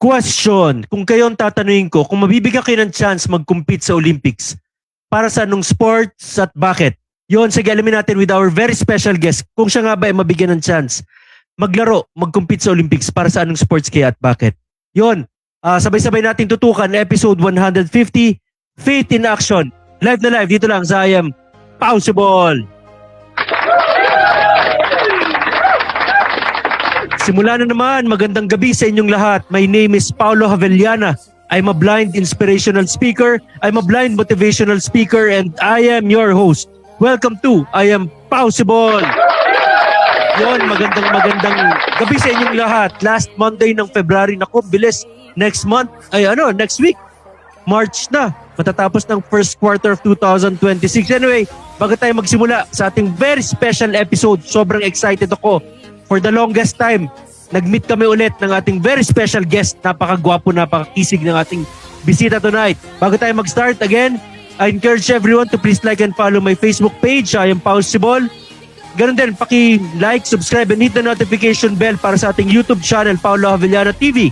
Question, kung kayo ang tatanungin ko, kung mabibigyan kayo ng chance mag-compete sa Olympics, para sa anong sports at bakit? Yon, sige, alamin natin with our very special guest. Kung siya nga ba ay mabigyan ng chance maglaro, mag-compete sa Olympics, para sa anong sports kaya at bakit? Yon, sabay-sabay nating tutukan episode 150, Faith in Action. Live na live, dito lang sa I Am Possible. Simula na naman, magandang gabi sa inyong lahat. My name is Paulo Javellana. I'm a blind inspirational speaker. I'm a blind motivational speaker and I am your host. Welcome to I Am Possible. Yon, magandang gabi sa inyong lahat. Last Monday ng February, nako, bilis. Next month, next week, March na. Matatapos ng first quarter of 2026. Anyway, bago tayo magsimula sa ating very special episode, sobrang excited ako. For the longest time, nag-meet kami ulit ng ating very special guest. Napakagwapo, napakakisig ng ating bisita tonight. Bago tayo mag-start, again, I encourage everyone to please like and follow my Facebook page, I Am Possible. Ganun din, paki-like, subscribe, and hit the notification bell para sa ating YouTube channel, Paulo Javellana TV.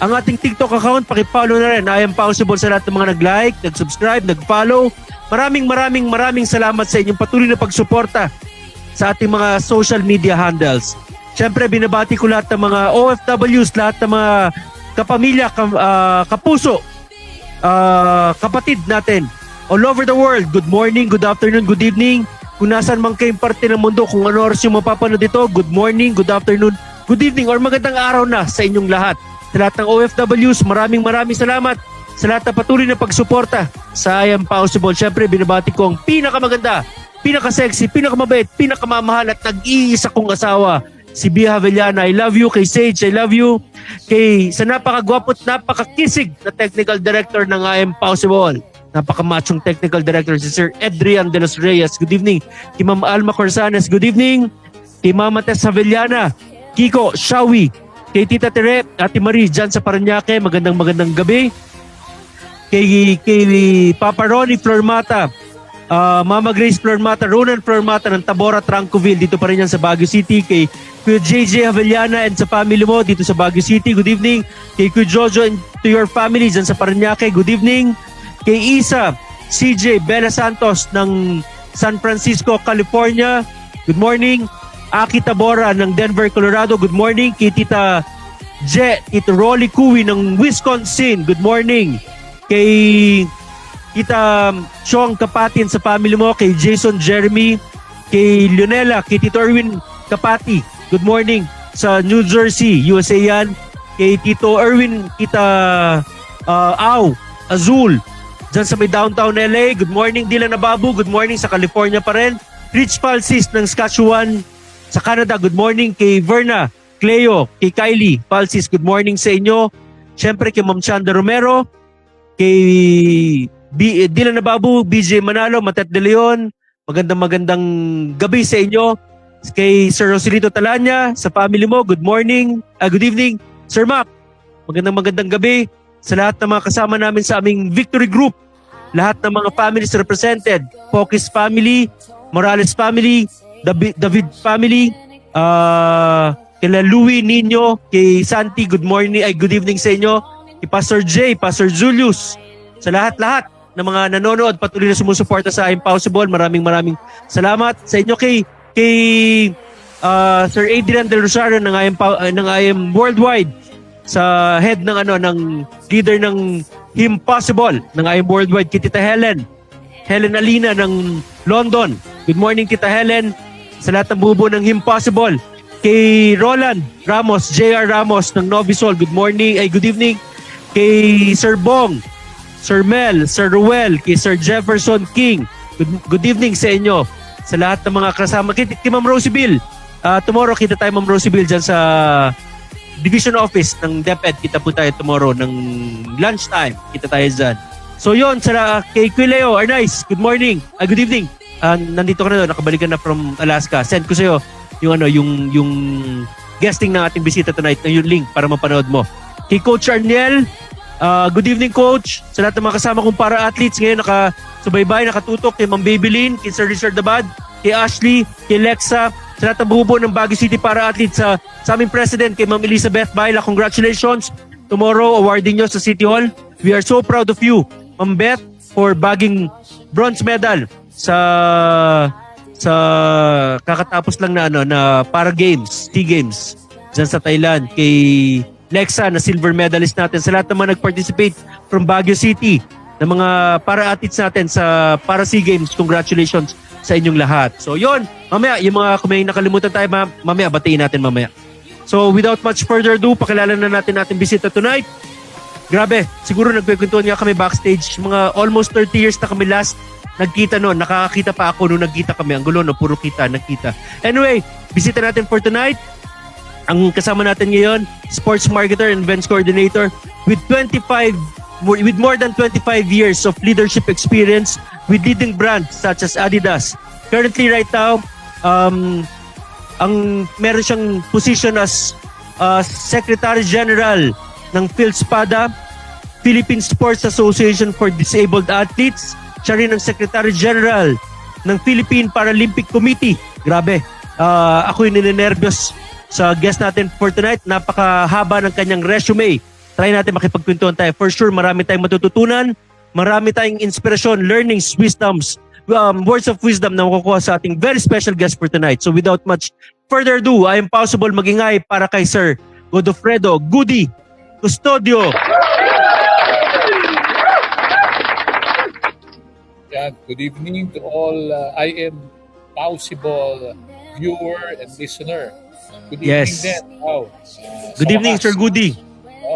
Ang ating TikTok account, paki-follow na rin, I Am Possible, sa lahat ng mga nag-like, nag-subscribe, nag-follow. Maraming salamat sa inyong patuloy na pagsuporta sa ating mga social media handles. Siyempre, binabati ko lahat ng mga OFWs, lahat ng mga kapamilya, kapuso, kapatid natin all over the world. Good morning, good afternoon, good evening. Kung nasan man kayong parte ng mundo, kung ano oras yung mapapanood dito, good morning, good afternoon, good evening, or magandang araw na sa inyong lahat. Sa lahat ng OFWs, maraming salamat sa lahat ng patuloy na pagsuporta sa I Am Possible. Siyempre, binabati ko ang pinakamaganda, pinaka-sexy, pinakamabait, pinakamamahal at nag-iisa kong asawa, si Bia Javellana. I love you. Kay Sage, I love you. Sa napakagwapo at napakakisig na technical director ng I Am Possible, napakamachong technical director, si Sir Adrian de los Reyes. Good evening. Kay Ma'am Alma Corsanes, good evening. Kay Mama Tess Javellana, Kiko, Shawi, kay Tita Tere, Ate Marie, dyan sa Parañaque, magandang gabi. Kay Papa Ronnie Flormata, Mama Grace Flormata, Ronan Flormata ng Tabora, Trancoville, dito pa rin yan sa Baguio City. Kay Kuya JJ Javellana and sa family mo dito sa Baguio City, good evening. Kay Kuya Jojo and to your family dyan sa Parañaque, good evening. Kay Isa, CJ Bella Santos ng San Francisco, California, good morning. Aki Tabora ng Denver, Colorado, good morning. Kay Tita Tita Rolly Cui ng Wisconsin, good morning. Kay Kita Chong Kapatin sa family mo, kay Jason Jeremy, kay Leonela, kay Tito Erwin Kapati, good morning sa New Jersey, USA yan. Kay Tito Erwin, Kita Azul, dyan sa may downtown LA, good morning. Dylan Nababu, good morning sa California pa rin. Rich Falsis ng Saskatchewan sa Canada, good morning. Kay Verna, Cleo, kay Kylie Falsis, good morning sa inyo. Siyempre kay Ma'am Chanda Romero, kay Dylan Nababu, BJ Manalo, Matet de Leon, magandang gabi sa inyo. Kay Sir Rosilito Talanya, sa family mo, good morning, good evening. Sir Mac, magandang gabi sa lahat ng mga kasama namin sa aming Victory Group, lahat ng mga families represented, Pokis family, Morales family, David family, kay Louie Nino, kay Santi, good morning, good evening sa inyo. Kay Pastor J, Pastor Julius, sa lahat ng mga nanonood, patuloy na sumusuporta sa I Am Possible, maraming salamat sa inyo. Kay Sir Adrian Del Rosario ng I Am Worldwide, sa head ng leader ng Him Possible ng I Am Worldwide, kay Tita Helen Alina ng London, good morning Tita Helen, sa lahat ng bubuo ng Him Possible. Kay Roland Ramos, JR Ramos ng Novisol, good morning, good evening. Kay Sir Bong, Sir Mel, Sir Ruel, kay Sir Jefferson King, good evening sa inyo. Sa lahat ng mga kasama, kay Ma'am Rosibel, tomorrow kita tayo Ma'am Rosibel dyan sa Division Office ng DepEd, kita po tayo tomorrow ng lunchtime, kita tayo dyan. So yun, kay Quileo Arnaiz, good morning, good evening. Nandito ka na doon, nakabalikan na from Alaska. Send ko sa'yo yung guesting ng ating bisita tonight, yung link para mapanood mo. Kay Coach Arniel, good evening Coach. Sa lahat ng mga kasama kong para-athletes ngayon nakasubaybay, nakatutok, kay Ma'am Babylin, kay Sir Richard Dabad, kay Ashley, kay Lexa, sa lahat ng bubuo ng Baguio City para-athletes, sa aming President, kay Ma'am Elizabeth Baila, congratulations. tomorrow awarding nyo sa City Hall. We are so proud of you, Ma'am Beth, for bagging bronze medal sa kakatapos lang na para games, SEA Games dyan sa Thailand. Kay Lexa na silver medalist natin. Sa lahat naman nag-participate from Baguio City na mga para-athletes natin sa para SEA Games, congratulations sa inyong lahat. So yon, mamaya yung mga kung may nakalimutan tayo, mamaya batiin natin mamaya. So without much further ado, pakilala na natin ating bisita tonight. Grabe, siguro nagkwentuhan nga kami backstage. Mga almost 30 years na kami last nagkita noon. Nakakakita pa ako noon nagkita kami. Ang gulo, no? Puro kita, nagkita. Anyway, bisita natin for tonight. Ang kasama natin ngayon, sports marketer and events coordinator with more than 25 years of leadership experience with leading brands such as Adidas. Currently right now, meron siyang position as Secretary General ng PhilSPADA, Philippine Sports Association for Disabled Athletes. Siya rin ang Secretary General ng Philippine Paralympic Committee. Grabe. Ako yung ninenervyos sa guest natin for tonight. Napakahaba ng kanyang resume. Try natin makipagkwentuhan tayo. For sure, marami tayong matututunan. Marami tayong inspirasyon, learnings, wisdoms, words of wisdom na makukuha sa ating very special guest for tonight. So without much further ado, I am possible magingay para kay Sir Godofredo Goody Custodio. Yeah, good evening to all. I am possible viewer and listener. Good evening Yes. din. Wow. Good evening, Sir Goody.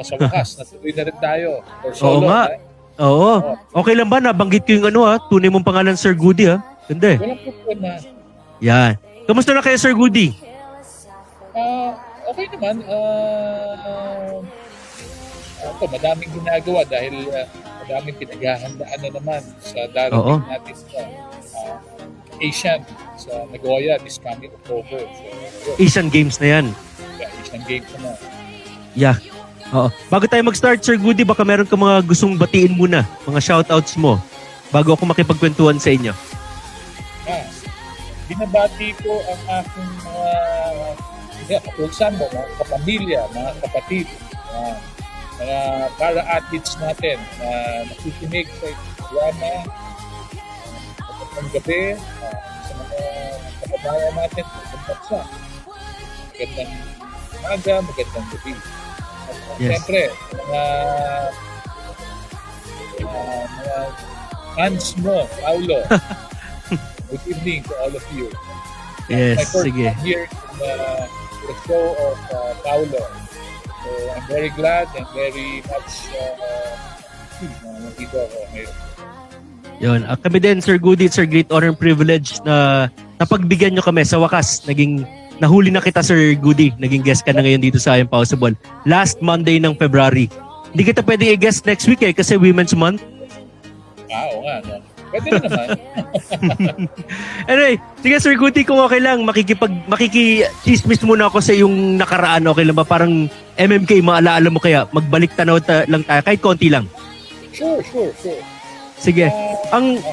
Sa wakas, natuloy na rin tayo. For Oo solo, nga. Oo. Okay lang ba? Nabanggit ko yung tunay mong pangalan, Sir Goody, ha? Ganda eh. Walang problema. Yan. Kamusta na kayo, Sir Goody? Okay naman. Madaming ginagawa dahil madaming pinaghahandaan na naman sa Oo. darating natin sa Asian sa Nagoya this coming October. So, Asian Games na yan. Asian Games naman. Yeah. Oo. Bago tayo mag-start, Sir Goody, baka meron ka mga gustong batiin muna, mga shoutouts mo, bago ako makipagkwentuhan sa inyo. Binabati ko ang aking mga kapulsan mo, mga kapamilya, mga kapatid, mga para-athletes natin na nakikinig sa programa ng gabi sa mga kababayan natin sa bansa. Magandang umaga, magandang gabi. At Yes. siyempre, mga fans mo, Paulo. Good evening to all of you. Yes, My first sige. time here in the show of Paulo. So I'm very glad and very much nandito ako ngayon. Yun. Kami din, Sir Goody, it's our great honor and privilege na napagbigyan nyo kami sa wakas. Nahuli na kita, Sir Goody. Naging guest ka na ngayon dito sa I Am Possible. Last Monday ng February. Hindi kita pwedeng i-guest next week kasi Women's Month. Oo nga, no? Pwede na naman. Anyway, sige Sir Goody, kung okay lang, makikichismis muna ako sa yung nakaraan. Okay lang ba? Parang MMK, maalaala mo kaya magbalik tanaw lang tayo, kahit konti lang. Sure. Sige. Ang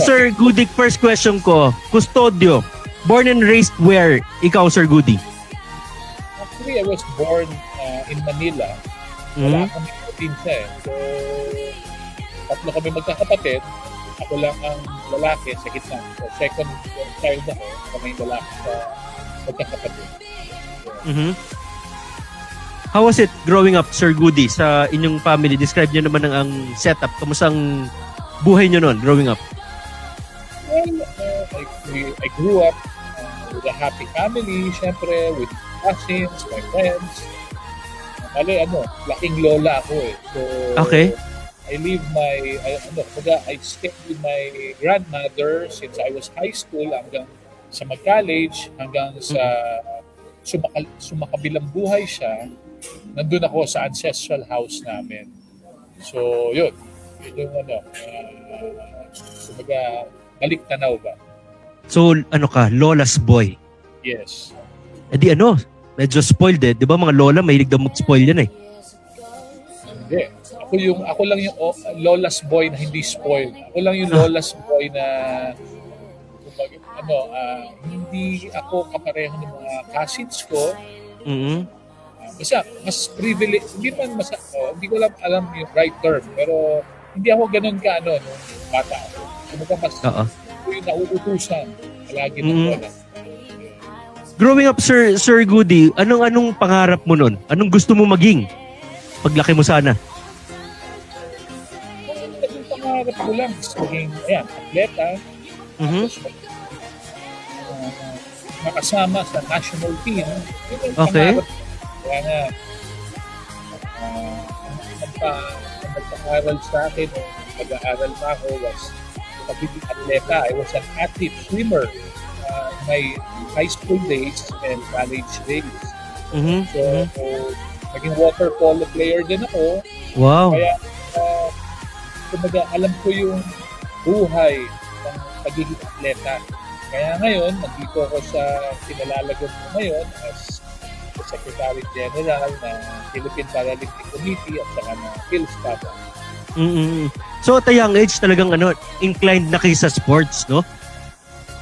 Sir Goody, first question ko, Custodio, born and raised where? Ikaw, Sir Goody? Actually, I was born in Manila. Wala kami probinsya eh. So, tatlo kami magkakapatid. Ako lang ang lalaki sa gitna. So, second child ako, kami yung lalaki sa magkakapatid. How was it growing up, Sir Goody, sa inyong family? Describe nyo naman ang setup. Kamusta ang buhay nyo noon, growing up? Well, I grew up with a happy family, syempre, with cousins, my friends. Laking lola ako eh. So, Okay. I stayed with my grandmother since I was high school hanggang sa mag-college, hanggang sa sumakabilang buhay siya. Nandun ako sa ancestral house namin. So, yun. Yun yung balik tanaw ba? So, lola's boy. Yes. Medyo spoiled eh. Di ba mga lola, mahilig daw mag-spoil yan eh. Hindi. Ako lang yung lola's boy na hindi spoiled. Ako lang yung lola's boy na hindi ako kapareho ng mga cousins ko. basta mas privilege, hindi ko alam yung right term, pero hindi ako ganun ka nung bata ako. Kumbaga mas Oo. yung nauutusan palagi ng bola. Growing up, Sir Goody, anong pangarap mo nun? Anong gusto mo maging paglaki mo sana? Ang pangarap ko lang is maging, atleta, Mhm. makasama sa national team. Yun ang Okay. pangarap. Kaya nga, ang nagpa-aral sa akin, nag-aaral pa ako was pagiging atleta. I was an athlete swimmer in my high school days and college days. Mhm. So, naging water polo player din ako. Wow. Kaya, kumbaga, alam ko yung buhay ng pagiging atleta. Kaya ngayon, nandito ako sa kinalalagan ko ngayon as the Secretary General ng Philippine Paralympic Committee at saka ng PhilSpADA. Mm-mm. So at a young age talagang inclined na kayo sa sports, no?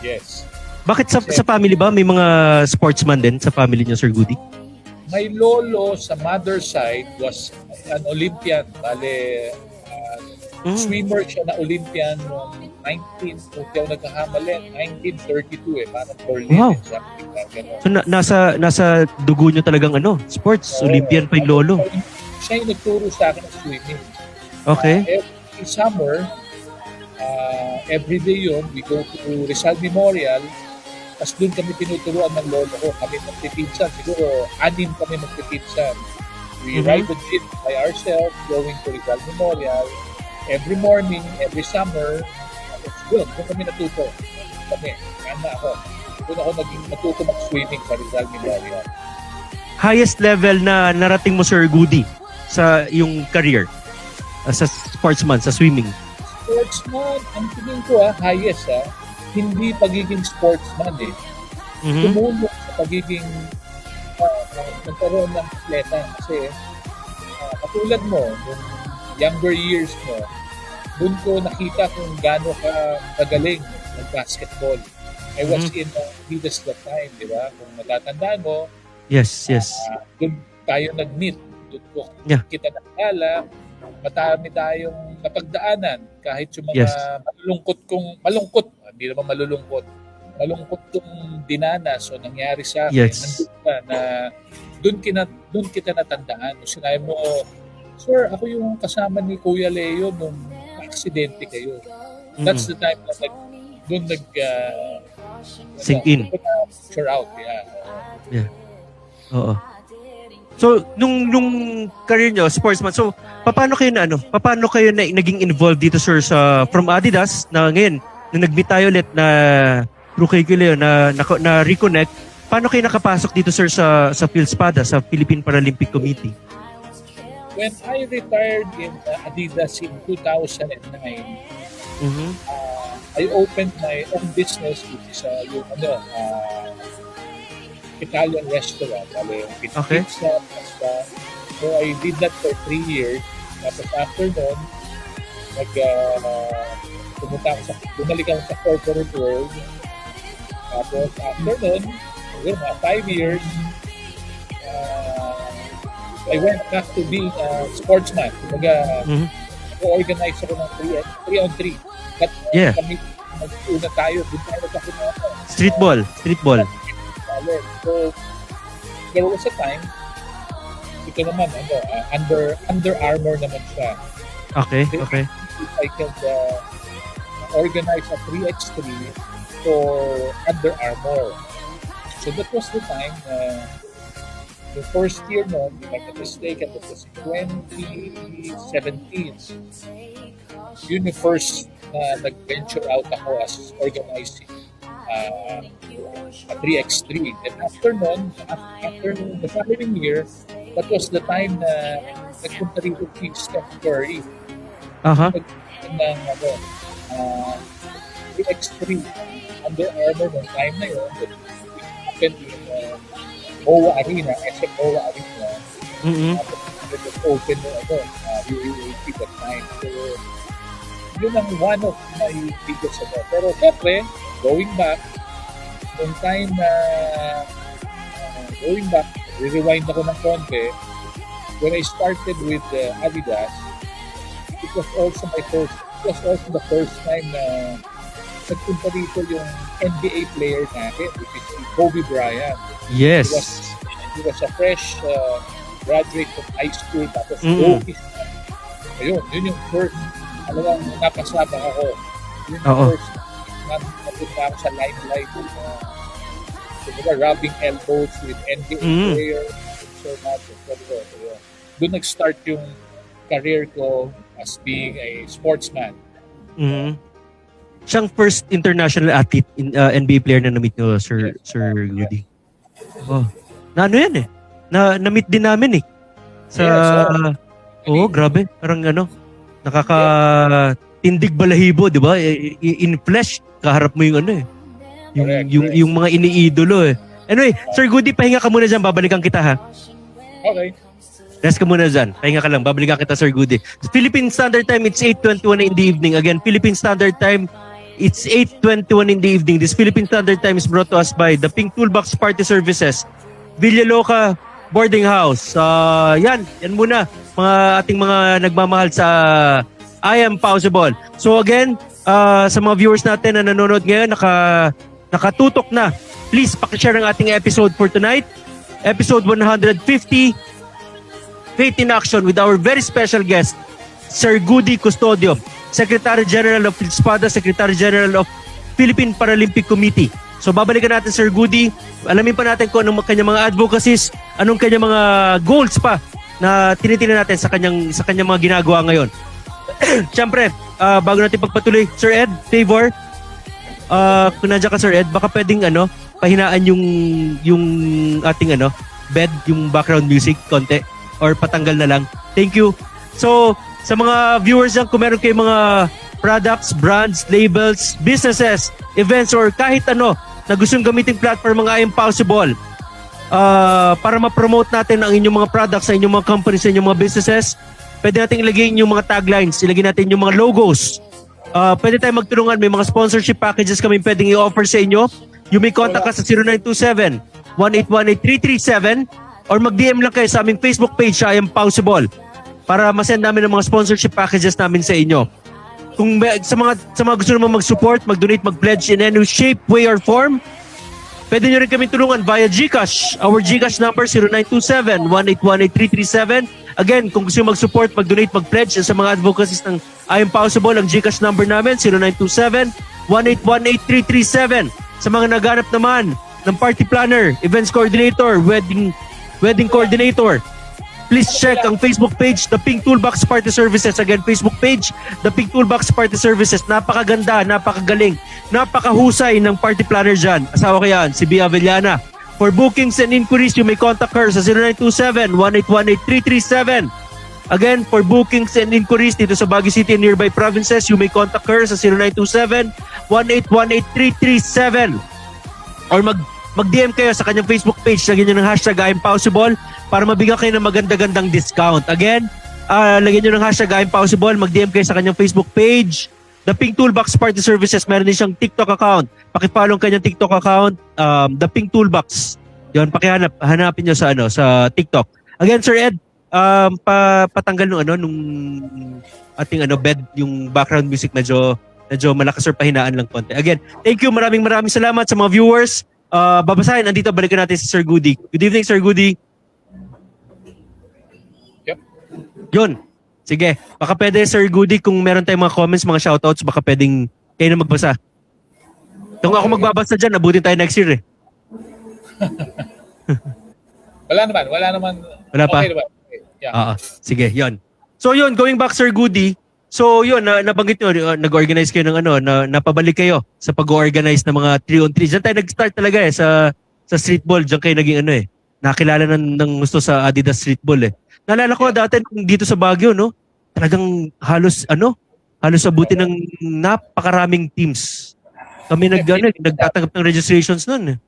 Yes. Bakit sa family ba may mga sportsman din sa family niyo, Sir Goody? My lolo sa mother side was an Olympian. Bale, swimmer siya na Olympian noong 1932 parang Berlin. Wow. Something like that. So nasa dugo niyo talagang sports, Olympian pa yung lolo. Siya yung nagturo sa akin ng swimming. Okay. Every summer, every day yun, we go to Rizal Memorial. Tapos doon kami tinuturuan ng lolo ko. Kami magpipinsan. Siguro, 6 kami magpipinsan. We ride the jeep by ourselves going to Rizal Memorial. Every morning, every summer. It's good. Doon kami natuto. Kami. Kaya ako. Doon ako naging natuto mag-swimming sa Rizal Memorial. Highest level na narating mo, Sir Goody, sa yung career sa sportsman, sa swimming? Sportsman, ang tingin ko highest hindi pagiging sportsman Mhm. Tumulong sa pagiging nagkaroon ng atleta kasi katulad mo, nung younger years mo, doon ko nakita kung gaano ka kagaling mag-basketball. I was in Adidas that time, di ba? Kung natatandaan mo, Yes. doon tayo nag-meet. Doon ko Yeah. kita nakilala. Matami tayong napagdaanan kahit yung mga Yes. malungkot, hindi naman malulungkot. Malungkot kong dinanas o nangyari sa akin. Yes. Nandun ka na doon kita natandaan. Nung sinabi mo, sir, ako yung kasama ni Kuya Leo nung aksidente kayo. That's the time na Sink in. Sure out, yeah. Oo. So nung career nyo, sportsman, so paano kayo naging involved dito, sir, from Adidas na ngayon nung nag-meet tayo ulit na rookie ko na reconnect, paano kayo nakapasok dito, sir, sa PhilSpADA, sa Philippine Paralympic Committee? When I retired in Adidas in 2009, I opened my own business, which is Italian restaurant. Okay. Pizza, pasta. So I did that for 3 years. Tapos after nun, bumalik ako sa corporate world. Tapos after nun, 5 years, I went back to being a sportsman. Organize ako ng 3-on-3. But kami, nag-una tayo. Doon tayo nagkakunan. Streetball. So, there was a time, ito naman, Under Armour naman siya. Okay. I can organize a 3x3 for Under Armour. So that was the time, the first year noon, if I'm not mistaken, that was 2017. Yun yung first na nag-venture out ako as organizing a 3x3. And after the following year, that was the time na nagpunta rito si Steph Curry. Ng 3x3 Under Armour noong time na yun. That happened in MOA Arena, SM MOA Arena. It was open UAAP that time. So, yun ang one of my biggest Pero syempre, going back Rewind ako ng konti. When I started with Adidas, it was also the first time na nagpunta dito yung NBA player natin, which is si Kobe Bryant. Yes. He was a fresh graduate from high school, tapos rookie. Ayun, yun yung first, talagang napasabak ako. Yun yung first napunta ako sa limelight. Rubbing elbows with NBA players. So much. So, doon nag-start yung career ko as being a sportsman. Siyang first international athlete in NBA player na na-meet nyo, Sir Rudy. Oh. Na ano yan eh. Na-meet din namin eh. Grabe. Parang nakaka-tindig balahibo, di ba? In flesh, kaharap mo yung ano eh. Yung mga iniidolo eh. Anyway, Sir Goody, pahinga ka muna dyan. Babalikan kita ha. Okay. Rest ka muna dyan. Pahinga ka lang. Babalikan kita, Sir Goody. Philippine Standard Time, it's 8:21 in the evening. Again, Philippine Standard Time, it's 8:21 in the evening. This Philippine Standard Time is brought to us by the Pink Toolbox Party Services, Villaloca Boarding House. Yan muna. Mga ating mga nagmamahal sa I Am Possible. So again, sa mga viewers natin na nanonood ngayon, nakatutok na. Please, pakishare ang ating episode for tonight. Episode 150, Faith in Action with our very special guest, Sir Goody Custodio, Secretary General of FILSPADA, Secretary General of Philippine Paralympic Committee. So babalikan natin Sir Goody, alamin pa natin kung anong kanyang mga advocacies, anong kanyang mga goals pa na tinitingnan natin sa kanyang mga ginagawa ngayon. Siyempre, bago natin pagpatuloy, Sir Ed, favor, kung nandiyan ka Sir Ed, baka pwedeng pahinaan yung ating bed, yung background music konti or patanggal na lang. Thank you. So, sa mga viewers dyan, kung meron kayong mga products, brands, labels, businesses, events, or kahit ano na gustong gamitin platform mga I Am Possible para ma-promote natin ang inyong mga products sa inyong mga companies, sa inyong mga businesses, pwede natin ilagay yung mga taglines, ilagay natin yung mga logos. Pwede tayo magtulungan, may mga sponsorship packages kami pwedeng i-offer sa inyo. You may contact us sa 0927-1818337 or mag-DM lang kayo sa aming Facebook page, I Am Possible, para masend namin ang mga sponsorship packages namin sa inyo. Kung sa mga gusto naman mag-support, mag-donate, mag-pledge in any shape, way, or form, pwede nyo rin kami tulungan via GCash. Our GCash number 0927-1818337. Again, kung gusto nyo mag-support, mag-donate, mag-pledge sa mga advocacies ng I Am Possible, ang GCash number namin 0927-1818337. Sa mga naghanap naman ng party planner, events coordinator, wedding coordinator, please check ang Facebook page, The Pink Toolbox Party Services. Again, Facebook page, The Pink Toolbox Party Services. Napakaganda, napakagaling, napakahusay ng party planner dyan. Asawa ko yan, si Bea Avellana. For bookings and inquiries, you may contact her sa 0927-1818337. Again, for bookings and inquiries dito sa Baguio City and nearby provinces, you may contact her sa 0927-1818337. Or mag-DM kayo sa kanyang Facebook page, lagyan nyo ng hashtag I Am Possible para mabigyan kayo ng maganda-gandang discount. Again, lagyan nyo ng hashtag I Am Possible, mag-DM kayo sa kanyang Facebook page, The Pink Toolbox Party Services. Meron din siyang TikTok account. Pakipollow kanyang TikTok account, The Pink Toolbox. Yun, hanapin nyo sa TikTok. Again, Sir Ed, patanggal nung ating bed, yung background music medyo malakas or pahinaan lang konti. Again, thank you, maraming salamat sa mga viewers. Babasahin, andito, balikan natin si Sir Goody. Good evening, Sir Goody. Yep. Yun. Sige, baka pwede, Sir Goody, kung meron tayong mga comments, mga shoutouts, baka pwedeng kayo na magbasa. Kung ako magbabasa dyan, abutin tayo next year eh. Wala naman. Wala pa? Okay naman. Yeah. Sige, yun. So yun, going back, Sir Goody, so yun, nabanggit nyo, nag-organize kayo ng napabalik kayo sa pag-organize ng mga 3-on-3. Diyan tayo nag-start talaga eh, sa streetball. Diyan kayo naging nakilala ng gusto sa Adidas streetball eh. Naalala ko dati dito sa Baguio, no? Talagang halos abuti ng napakaraming teams. Kami nagtatanggap ng registrations noon eh.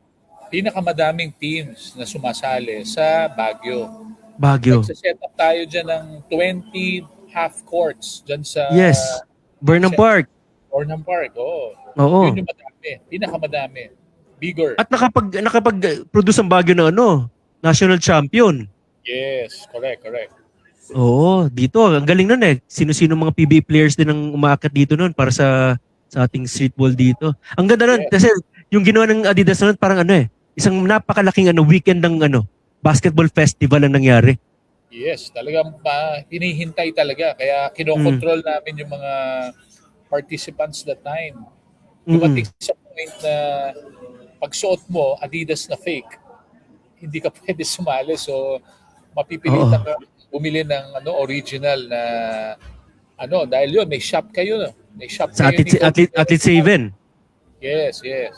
Pinakamadaming teams na sumasali sa Baguio. Nagsaset up tayo dyan ng 20 half courts dyan sa... Yes. Burnham Park. Oo. Yun yung madami. Pinakamadami. Bigger. At nakapag-produce ang Baguio ng national champion. Yes, correct. Oo, dito ang galing nun eh. Sino-sino mga PBA players din ang umaakyat dito nun para sa ating streetball dito. Ang ganda nun Yes, kasi yung ginawa ng Adidas nun parang ano eh, isang napakalaking weekend ng basketball festival ang nangyari. yes. Talagang hinihintay talaga. Kaya Mm. kinokontrol namin yung mga participants that time. Mm. Dumating sa point na pagsuot mo, Adidas na fake, hindi ka pwede sumali. So, Oo. mapipilitan ka bumili ng original na dahil yun, may shop kayo. No? May shop Sa kayo ni Coach. Athlete Seven. Yes, yes.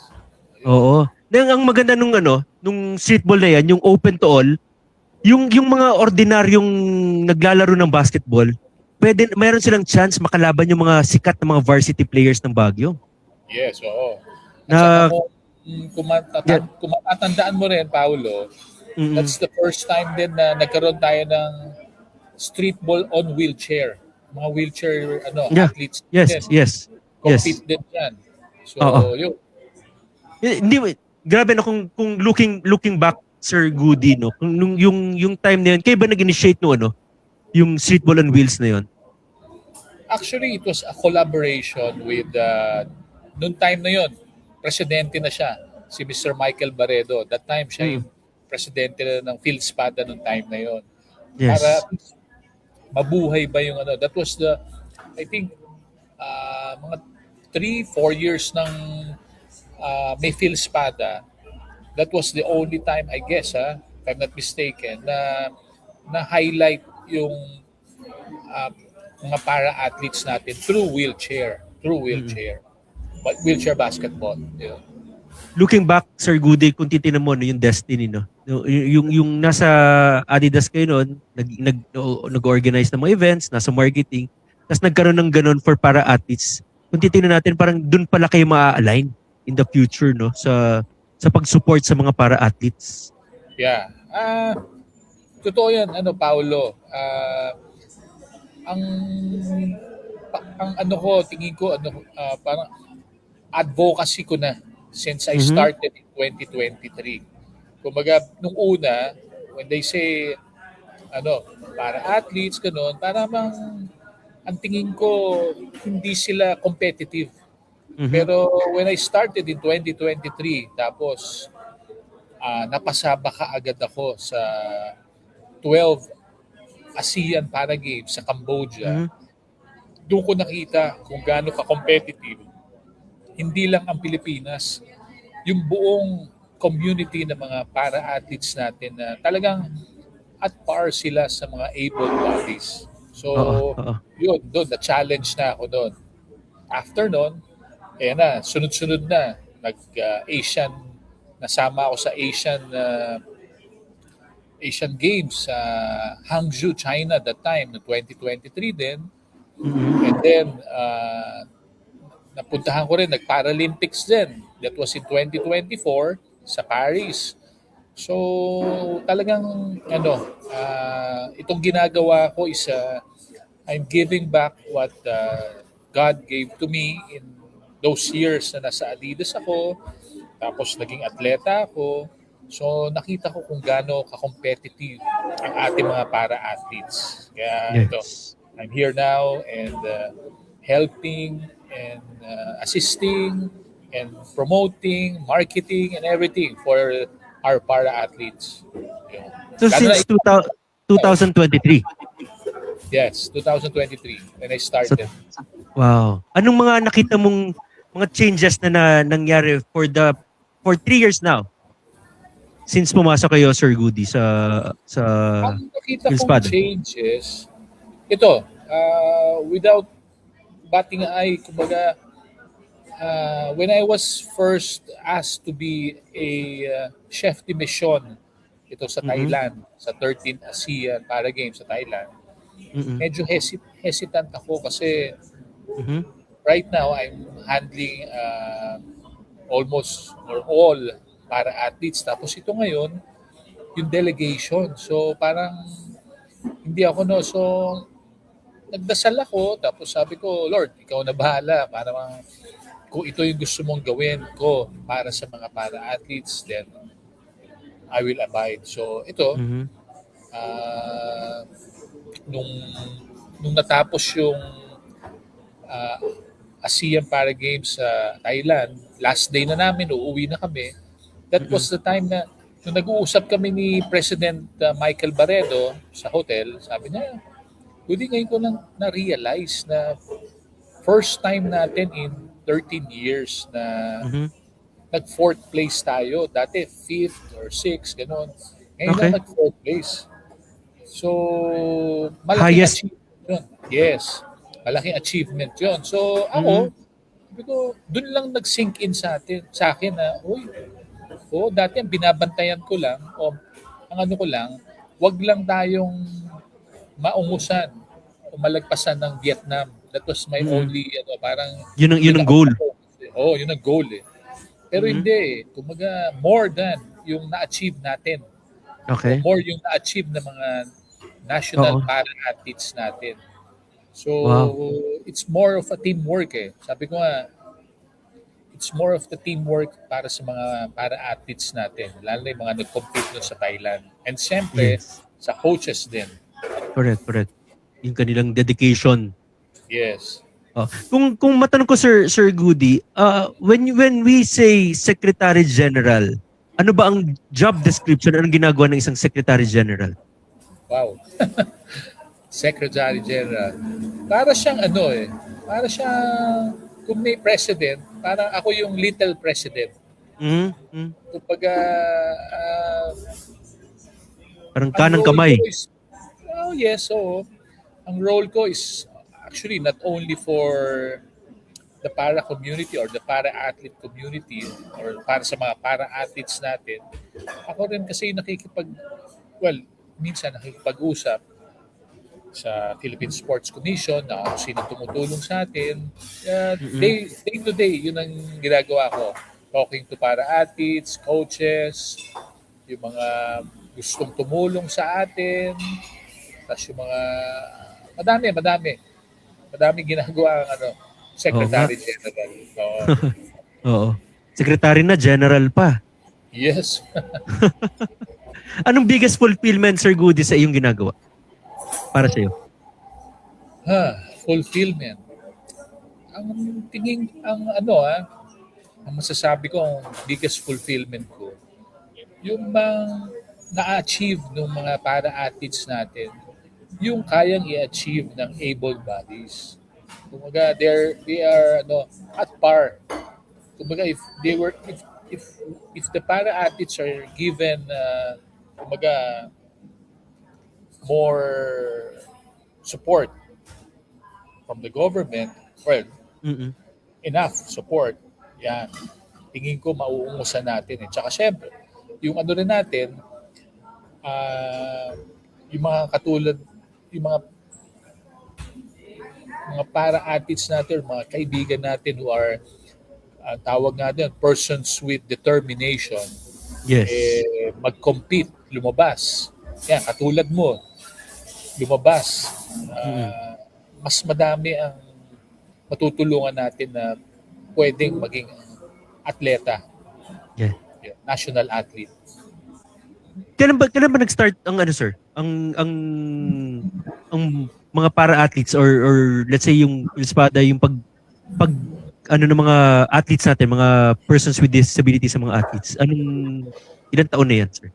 Ayun. Oo. Ang maganda nung streetball na yan, yung open to all, yung mga ordinaryong naglalaro ng basketball, mayroon silang chance makalaban yung mga sikat na mga varsity players ng Baguio. Yes, oo. At saka Na yeah. kung matatandaan mo rin, Paolo, Mm-mm. that's the first time din na nagkaroon tayo ng streetball on wheelchair. Mga wheelchair Yeah. athletes Yes, din. yes. Yes. Compete din yan. So, Oo. yun. Hindi grabe na kung looking back Sir Goody no. Kung yung time na yun, kayo ba nag-initiate no yung streetball on wheels na yun? Actually, it was a collaboration with, noong time na yun, presidente na siya, si Mr. Michael Barredo. That time, siya yung presidente na ng PhilSpada noong time na yun. Para Yes. mabuhay ba yung that was I think, mga 3-4 years ng may PhilSpada. That was the only time, I guess, if I'm not mistaken, na highlight yung mga para-athletes natin through wheelchair. But wheelchair basketball. Yeah. Looking back Sir Goody, kung titingnan mo no, yung destiny no. Yung nasa Adidas kayo noon, nag-organize ng mga events, nasa marketing, tapos nagkaroon ng ganun for para athletes. Kung titingnan natin parang doon pala kayo maa-align in the future no sa pag-support sa mga para athletes. Yeah. Totoo yan, Paolo. Ang tingin ko, parang advocacy ko na since I started in 2023. Kumbaga, nung una, when they say, para athletes, ganun, para ang tingin ko, hindi sila competitive. Pero when I started in 2023, tapos napasaba ka agad ako sa 12 ASEAN Para Games sa Cambodia, doon ko nakita kung gaano ka-competitive. Hindi lang ang Pilipinas, yung buong community ng mga para-athletes natin na talagang at par sila sa mga able bodies. So, yun, doon, na-challenge na ako doon. After noon, sunod-sunod na. Nag-Asian, nasama ako sa Asian Games sa Hangzhou, China that time, no 2023 din. And then, napuntahan ko rin, nag-Paralympics din. That was in 2024 sa Paris. So, talagang, itong ginagawa ko is, I'm giving back what God gave to me in those years na nasa Adidas ako. Tapos naging atleta ako. So, nakita ko kung gaano ka-competitive ang ating mga para-athletes. Kaya ito, I'm here now and helping and assisting and promoting, marketing and everything for our para-athletes. So since 2023? Yes, 2023 when I started. Wow. Anong mga nakita mong mga changes na nangyari for 3 years now? Since pumasok kayo, Sir Goody, sa ang nakita kong changes, ito, without batting eye, kumbaga, when I was first asked to be a chef de mission ito sa Thailand, sa 13th ASEAN Para Games sa Thailand, medyo hesitant ako kasi right now I'm handling almost or all para athletes. Tapos ito ngayon, yung delegation. So parang hindi ako so nagdasal ako, tapos sabi ko, Lord, ikaw na bahala para kung ito yung gusto mong gawin ko para sa mga para-athletes, then I will abide. So ito, Mhm. ah, nung nung natapos yung ah, ASEAN Para Games sa Thailand, last day na namin, uuwi na kami. That Mm. was the time na nung nag-uusap kami ni President Michael Barredo sa hotel, sabi niya, hindi ngayon ko lang na-realize na first time natin in 13 years na Mhm. nag-fourth place tayo. Dati fifth or sixth, gano'n. Ngayon lang Okay. nag-fourth place. So, malaking Highest. achievement yun. Yes, malaking achievement yun. So, Mhm. ako, sabi ko, dun lang nag-sink in sa akin na, uy, dati ang binabantayan ko lang, o ang ano ko lang, wag lang tayong maungusan o malagpasan ng Vietnam. That was my Mm. only, parang, Yun ang goal. yun ang goal eh. Pero Mhm. hindi eh. Kumbaga, more than yung na-achieve natin. O Okay. more yung na-achieve ng mga national Oo. para-athletes natin. So, Wow. it's more of a teamwork eh. Sabi ko nga, it's more of the teamwork para sa mga para-athletes natin. Lalo na yung mga nag-compete doon sa Thailand. And siyempre, Yes. sa coaches din. Correct, correct. Yung kanilang dedication. Yes. Oh. Kung matanong ko Sir Goody, when we say Secretary General, ano ba ang job description, anong ginagawa ng isang Secretary General? Wow. Secretary General. Para siyang para siyang kung may president, parang ako yung little president. Mhm. Mhm. Kumbaga, ah, Parang ang kanang role kamay. ko is, yes, oo. Ang role ko is actually not only for the para community or the para athlete community or para sa mga para athletes natin. Ako rin kasi minsan nakikipag-usap sa Philippine Sports Commission na kung sino tumutulong sa atin. Mhm. Day to day, yun ang ginagawa ko. Talking to para athletes, coaches, yung mga gustong tumulong sa atin, tapos yung mga madami ginagawa ang Oo nga. Secretary General. Oo. Oo. Secretary na, general pa. Yes. Anong biggest fulfillment, Sir Goody, sa iyong ginagawa? Para sa iyo? Fulfillment. Ang masasabi ko, ang biggest fulfillment ko, yung na-achieve ng mga para-athletes natin, yung kayang i-achieve ng able bodies. Kumbaga, they are at par. Kumbaga, if the para-athletes are given kumbaga, more support from the government, well, Mhm. enough support, yan, tingin ko mauungusan natin. Tsaka syempre, yung rin natin, yung mga katulad, yung mga para-athletes natin, mga kaibigan natin who are, tawag natin, persons with determination, Yes. mag-compete, lumabas. Yan, katulad mo, lumabas. Mhm. Mas madami ang matutulungan natin na pwedeng maging atleta, Yeah. national athlete. Kailan ba nag-start ang sir? Ang mga para-athletes or let's say yung espada, yung pag ng mga athletes natin, mga persons with disabilities sa mga athletes. Ilang taon na yan, sir?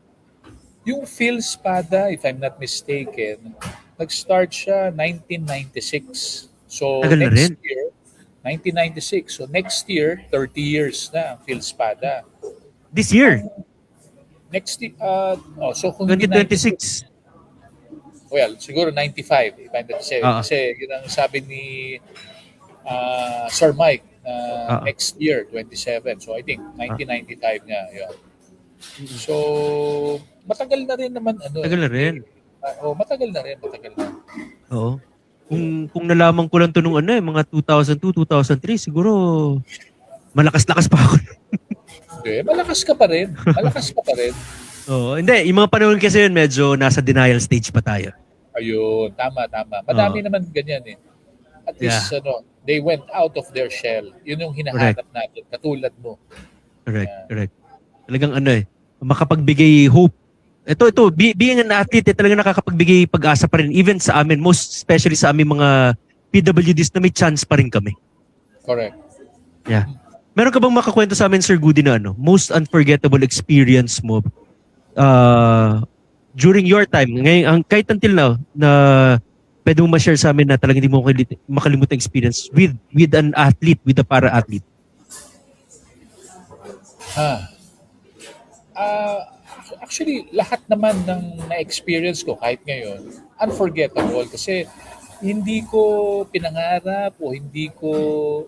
Yung Phil Spada, if I'm not mistaken, nag-start siya 1996. So Tagal na rin. next year, 1996. So next year, 30 years na ang Phil Spada. This year, Next year, so kung hindi 2026. well, siguro 95, if I'm not mistaken. Ah. Kasi yun ang sabi ni Sir Mike na next year, 27. So I think 1995 nga. Yun. So, matagal na rin naman. Tagal na rin. Matagal na rin. Oo. Kung nalaman ko lang to nung mga 2002, 2003, siguro malakas-lakas pa ako. Okay, malakas ka pa rin. Oo. Hindi, yung mga panahon kasi yun, medyo nasa denial stage pa tayo. Ayun, tama. Madami naman ganyan eh. At least, they went out of their shell. Yun yung hinahanap natin. Katulad mo. Correct, Yeah. correct. Talagang makapagbigay hope. Ito, being an athlete, talaga nakakapagbigay pag-asa pa rin even sa amin, most especially sa aming mga PWDs na may chance pa rin kami. Correct. Yeah. Meron ka bang makakwento sa amin, Sir Goody, na most unforgettable experience mo during your time, ngayon, kahit until now, na pwede mo ma-share sa amin na talagang hindi mo makalimutan experience with an athlete, with a para-athlete? Actually, lahat naman ng na-experience ko kahit ngayon, unforgettable kasi hindi ko pinangarap o hindi ko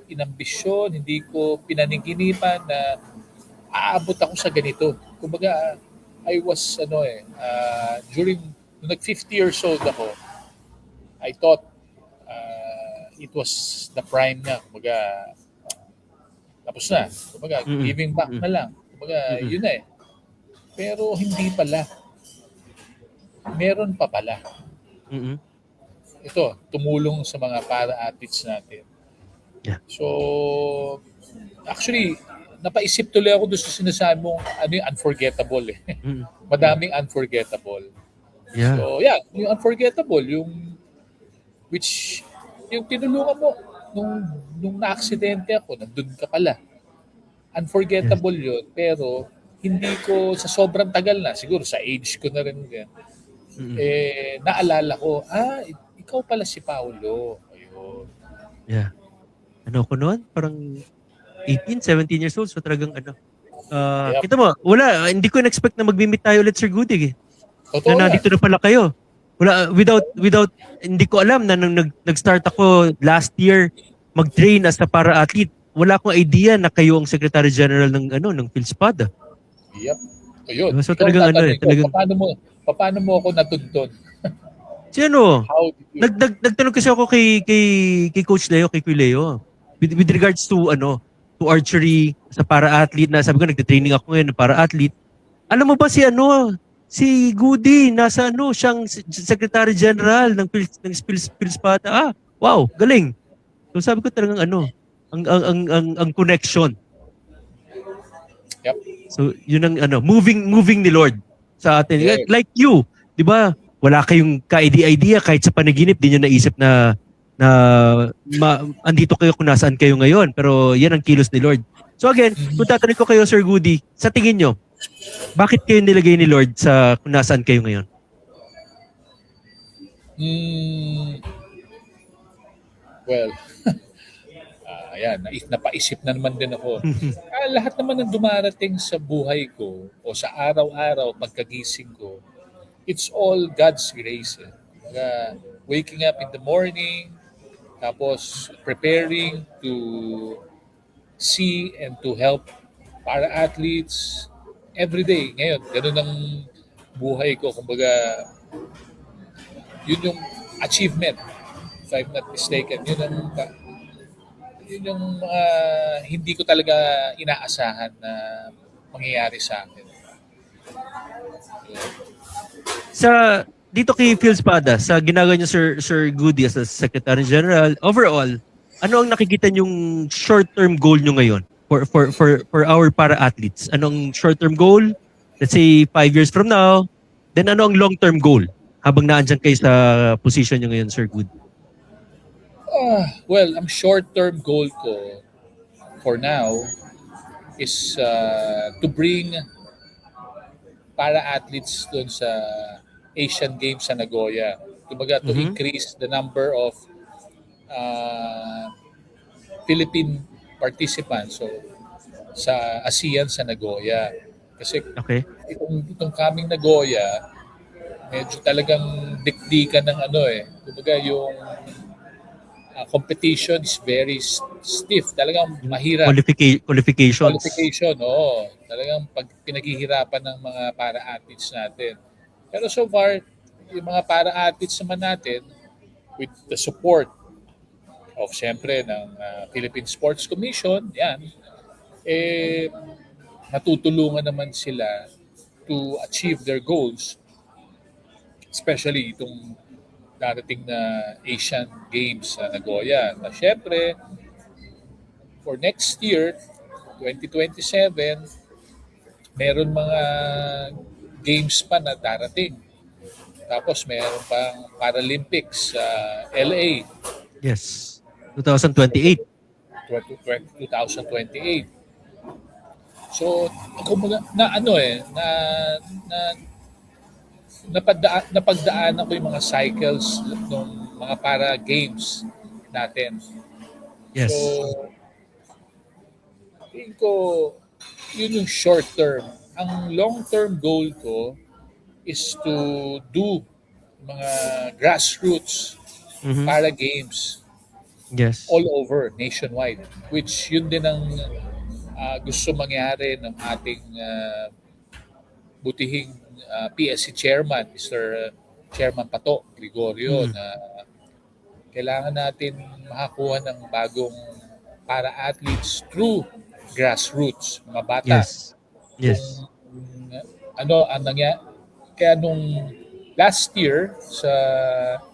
inambisyon, hindi ko pinaninginipan na aabot ako sa ganito. Kumbaga, I was, during, nung nag-50 years old ako, I thought it was the prime na. Kumbaga, tapos na. Kumbaga, giving back na lang. Kumbaga, yun na eh. Pero hindi pala. Meron pa pala. Mm-hmm. Ito, tumulong sa mga para-athletes natin. Yeah. So, actually, napaisip tuloy ako doon sa sinasabi mong ano yung unforgettable eh. Madaming unforgettable. Yeah. So, yeah, yung unforgettable, yung tinulungan mo nung na-aksidente ako, nandun ka pala. Unforgettable yun, pero hindi ko sa sobrang tagal na, siguro sa age ko na rin yan, naalala ko, ikaw pala si Paulo. Ayun. Yeah. Ano ko noon? Parang 18, 17 years old. So talagang Yep. Kita mo, hindi ko in-expect na mag-meet tayo ulit, Sir Goody. Totoo Na yan. nandito na pala kayo. Without, hindi ko alam na nung nag-start ako last year mag-train as a para-athlete, wala akong idea na kayo ang Secretary General ng PhilSPAD. Yep. Ayun. So talagang talagang paano mo ako natuntun? Sino? How did you... Nagtanong kasi ako kay Coach Leo, kay Kuya Leo. With regards to to archery sa para-athlete, na sabi ko nagte-training ako ngayon para-athlete. Alam mo ba si Goody nasa siyang Secretary General ng PhilSPAD. Wow, galing. So sabi ko talagang ang connection. Yep. So yun ang moving ni Lord sa atin. Yeah. Like you, 'di ba? Wala kayong ka-idea kahit sa panaginip din niyo naisip na andito kayo kung nasaan kayo ngayon, pero yan ang kilos ni Lord. So again, kung tatanungin ko kayo, Sir Goody, sa tingin nyo, bakit kayo nilagay ni Lord sa kung nasaan kayo ngayon? Well, ayan, napaisip na naman din ako. Lahat naman ng dumarating sa buhay ko o sa araw-araw pagkagising ko, it's all God's grace. Waking up in the morning, tapos preparing to see and to help para-athletes every day. Ngayon, ganun ang buhay ko. Kumbaga, yun yung achievement, if I'm not mistaken. Yun yung hindi ko talaga inaasahan na mangyayari sa akin. Dito kay PhilSPAD, sa ginagawa niyo Sir Goody as a Secretary General, overall, ano ang nakikita niyong short-term goal niyo ngayon for our para-athletes? Anong short-term goal? Let's say 5 years from now. Then ano ang long-term goal habang naandyan kayo sa position niyo ngayon, Sir Goody? Well, ang short-term goal ko for now is to bring para-athletes doon sa Asian Games sa Nagoya. Kumbaga, to increase the number of Philippine participants sa ASEAN sa Nagoya. Kasi itong coming Nagoya, medyo talagang dikdikan ng kumbaga yung competition is very stiff. Talagang mahirap. Qualification, oo. Talagang pinaghihirapan ng mga para-athletes natin. Pero so far, yung mga para-athletes naman natin, with the support of siyempre ng Philippine Sports Commission, yan, natutulungan naman sila to achieve their goals. Especially itong darating na Asian Games sa Nagoya. Na siyempre, for next year, 2027, meron mga games pa na darating. Tapos meron pang Paralympics sa LA Yes. 2028. 2028. So, kumbaga, na ano na napagdaanan ko yung mga cycles ng mga para games natin. Yes. So, tingin ko, yun yung short term. Ang long term goal ko is to do mga grassroots Mhm. para games Yes. all over, nationwide. Which yun din ang gusto mangyari ng ating butihing PSC chairman, Mr. Chairman Pato Gregorio, Mm. na kailangan natin makakuha ng bagong para athletes through grassroots, mga bata. Yes. Yes. Kung ano ang nangyari, kaya nung last year sa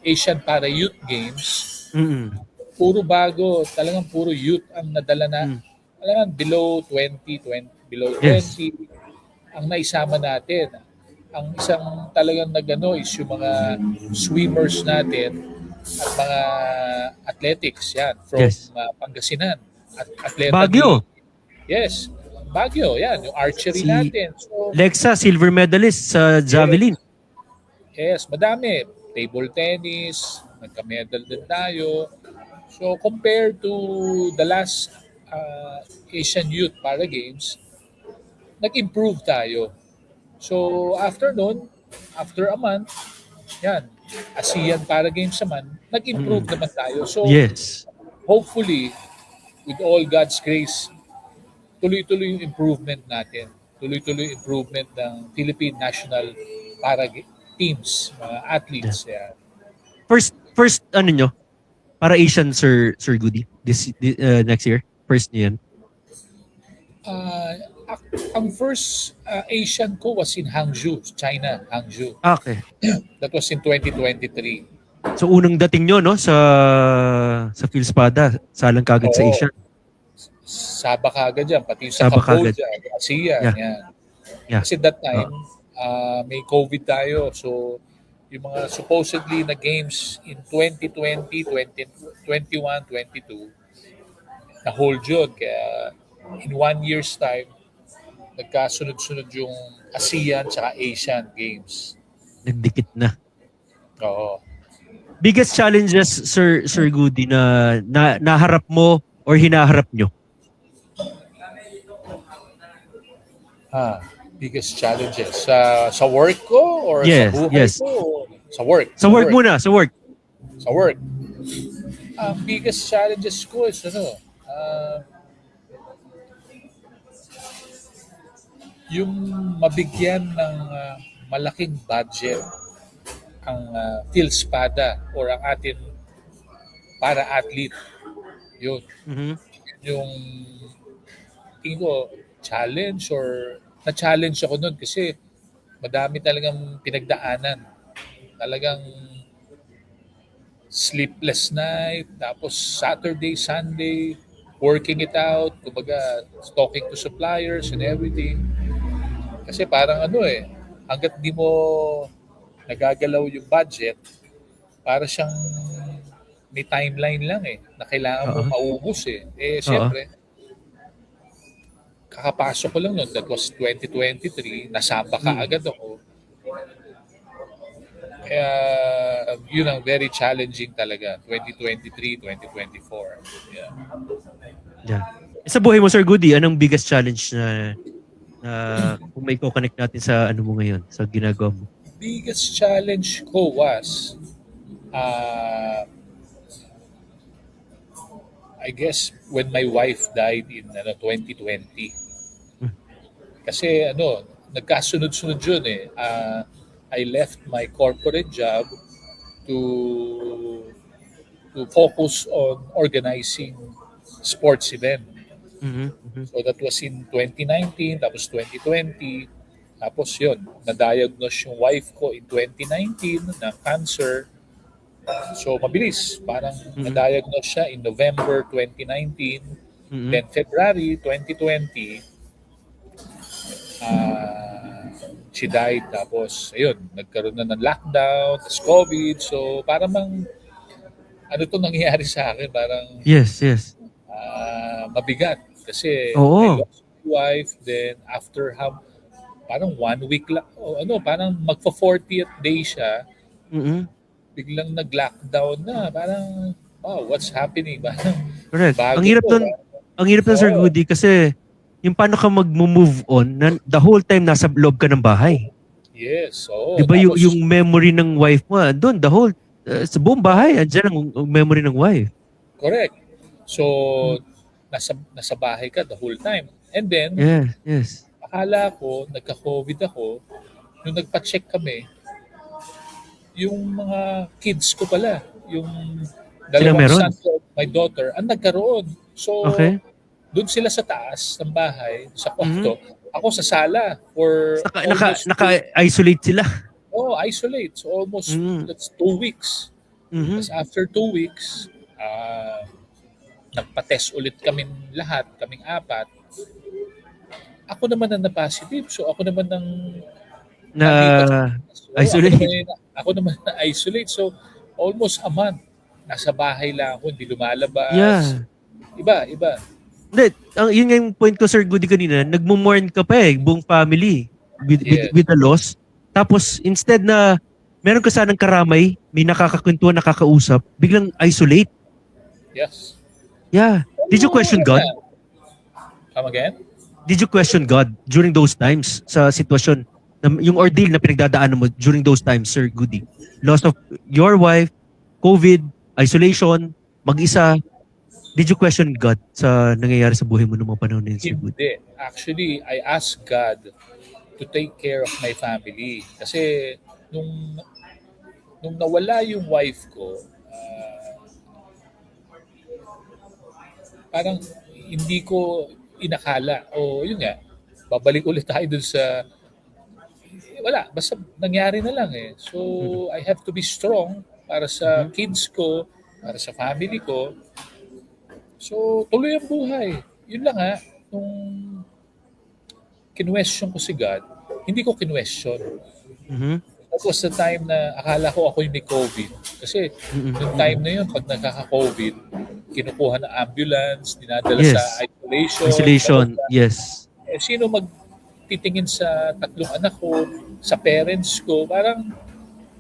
Asian Para Youth Games, Mm. puro bago, talagang puro youth ang nadala na. Mm. Talagang below 20, below Yes. 20 ang naisama natin. Ang isang talagang nagano is yung mga swimmers natin at mga athletics yan from Yes. Pangasinan. At atleta Baguio. Yes, Baguio, yan, yung archery Si natin. So, Lexa, silver medalist sa javelin. yes, madami. Table tennis, nagka-medal din tayo. So, compared to the last Asian Youth Para Games, nag-improve tayo. So, after nun, after a month, yan, ASEAN Para Games naman, nag-improve naman tayo. So, Yes. hopefully, with all God's grace, tuloy-tuloy yung improvement natin. Tuloy-tuloy yung improvement ng Philippine National Para Teams, mga athletes. Yan. First ano nyo? Para Asian Sir Goody this next year. First niyo yan. Ang first Asian ko was in Hangzhou, China, Hangzhou. Okay. That was in 2023. So unang dating nyo no sa Philspada, salang kagad sa Oo. Asian. Saba kagad yan, pati sa Saba Cambodia, ASEAN. Yeah. Yan. Yeah. Kasi that time, may COVID tayo. So, yung mga supposedly na games in 2020, 2021, 22, na-hold yun. Kaya in 1 year's time, nagkasunod-sunod yung ASEAN tsaka Asian Games. Nagdikit na. Oo. Biggest challenges Sir Goody na naharap mo or hinaharap nyo? Biggest challenges sa work ko or Yes, sa buhay yes. ko? Sa work. Sa work muna, sa work. Sa work. Ang biggest challenges ko is yung mabigyan ng malaking budget ang Philspada or ang atin para athlete. Yun. Mhm. Yung tingin ko challenge or na-challenge ako nun kasi madami talagang pinagdaanan. Talagang sleepless night, tapos Saturday, Sunday, working it out, kumbaga talking to suppliers and everything. Kasi parang hanggat di mo nagagalaw yung budget, para siyang may timeline lang na kailangan mo maubos siyempre, kakapasok ko lang nun, that was 2023, nasamba ka agad ako. Kaya yun ang very challenging talaga, 2023, 2024. Yeah. Yeah. Sa buhay mo Sir Goody, anong biggest challenge na kung may ko-connect natin sa ano mo ngayon, sa ginagawa mo? Biggest challenge ko was I guess when my wife died in 2020. Kasi nagkasunod-sunod yun I left my corporate job to focus on organizing sports event. Mhm. Mhm. So that was in 2019, tapos 2020. Tapos yun, na-diagnose yung wife ko in 2019 ng cancer. So mabilis, parang na-diagnose siya in November 2019. Mhm. Then February 2020, She died, tapos ayun, nagkaroon na ng lockdown, tapos COVID. So parang ano to nangyayari sa akin, parang Yes, yes. mabigat. Kasi I Oo. lost my wife, then after parang 1 week lang, parang magpa-40th day siya, Mm. biglang nag-lockdown na. Parang, wow, what's happening? Parang, Correct. Ang bago hirap to. nun, ang hirap nun, Sir Oo, Goody, kasi yung paano ka mag-move on, the whole time nasa loob ka ng bahay. yes, Di oo. ba yung Tapos, memory ng wife mo, doon, the whole, sa buong bahay, andyan ang memory ng wife. correct. So, Mm. nasa bahay ka the whole time. And then, Yes, yes. akala ko, nagka-COVID ako, nung nagpa-check kami, yung mga kids ko pala, yung Sila dalawang meron? son ko, my daughter, ang nagkaroon. So, Okay. doon sila sa taas ng bahay, sa Mhm. kwarto. Ako sa sala for almost Naka-isolate sila. isolate. So almost, Mm. that's 2 weeks. Mhm. Tapos after 2 weeks, nagpa-test ulit kaming apat. Ako naman ang na-positive. So ako naman ang Na nalipat sa taas. So, isolate. ako naman na-isolate. So almost a month. Nasa bahay lang ako, hindi lumalabas. Yeah. Iba. Hindi, yun nga yung point ko, Sir Goody, kanina, nagmo-mourn ka pa buong family Yes. with the loss. Tapos, instead na meron ka sanang karamay, may nakakakwentuhan, nakakausap, biglang isolate. Yes. Yeah. Did you question God? Come again? Did you question God during those times sa sitwasyon? Yung ordeal na pinagdadaanan mo during those times, Sir Goody? Loss of your wife, COVID, isolation, mag-isa. Did you question God sa nangyayari sa buhay mo noong mga panahon na yun, Sir Goody? Hindi. Actually, I asked God to take care of my family. Kasi nung nawala yung wife ko, parang hindi ko inakala. O yun nga, babalik ulit tayo dun sa, wala, basta nangyari na lang eh. So, I have to be strong para sa kids ko, para sa family ko. So, tuloy ang buhay. Yun lang nung kinwestiyon ko si God, hindi ko kinwestiyon. Mhm. That was the time na akala ko ako yung may COVID. Kasi yung time na yun, pag nakaka-COVID, kinukuha ng ambulance, dinadala Yes. sa isolation. Isolation, yes. Sino magtitingin sa tatlong anak ko, sa parents ko, parang,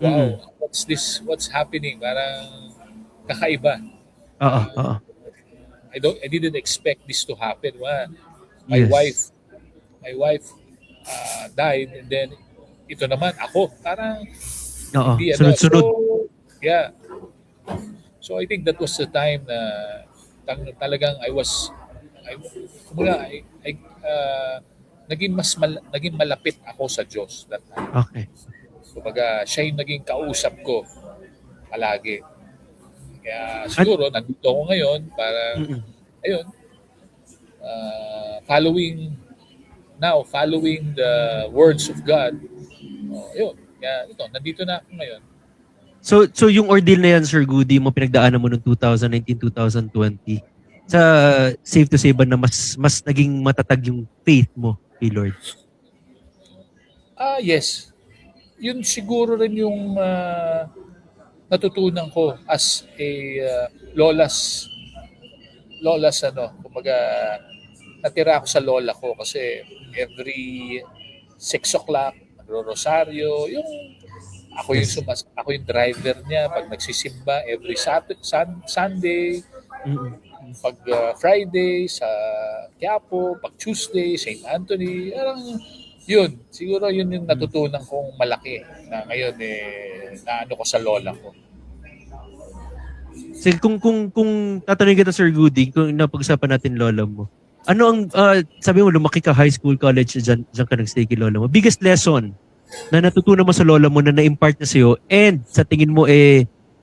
wow, what's this? What's happening? Parang kakaiba. Oo. I didn't expect this to happen. My Yes. wife died, and then ito naman ako, parang Oo. hindi Sunod-sunod. So, yeah. So I think that was the time na talagang naging malapit ako sa Diyos that time. Okay. Kumbaga, siya yung naging kausap ko palagi. Kaya siguro, nandito ako ngayon para, ayun, following the words of God. Ayun, kaya ito, nandito na ako ngayon. So yung ordeal na yan, Sir Goody, mo pinagdaanan mo noong 2019-2020, safe to say ba na mas naging matatag yung faith mo kay Lord? Yes. Yun siguro rin yung natutunan ko as a lola's kumbaga natira ako sa lola ko kasi every 6 o'clock nagro-rosaryo, ako yung driver niya pag nagsisimba every Sunday, pag Friday sa Quiapo, pag Tuesday St. Anthony. Yun, siguro yun yung natutunan kong malaki na ngayon naano ko sa lola ko. So, kung tatanungin kita, Sir Goody, kung napag-usapan natin lola mo, ano ang, sabi mo, lumaki ka high school, college, dyan ka nag-stay kay lola mo. Biggest lesson na natutunan mo sa lola mo na na-impart na sa'yo and sa tingin mo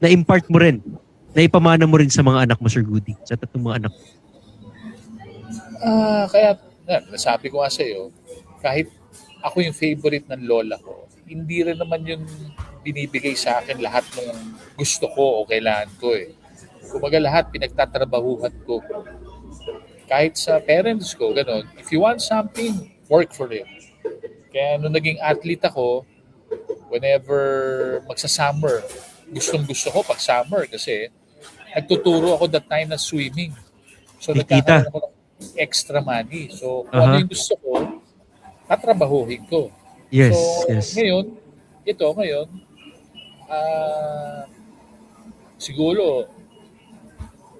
na-impart mo rin, na ipamana mo rin sa mga anak mo, Sir Goody, sa tatlong mga anak mo? Kaya, nasabi ko nga sa'yo, kahit ako yung favorite ng lola ko, hindi rin naman yung binibigay sa akin lahat ng gusto ko o kailangan ko Kumbaga lahat pinagtatrabahuhan ko. Kahit sa parents ko, gano'n. If you want something, work for it. Kaya nung naging athlete ako, whenever magsa-summer, gustong-gusto ko pag summer kasi nagtuturo ako that time na swimming. So Kikita. nagkakaroon ako ng extra money. So kung ano Aha. yung gusto ko, tatrabahuhin ko. So Yes, yes. ngayon, siguro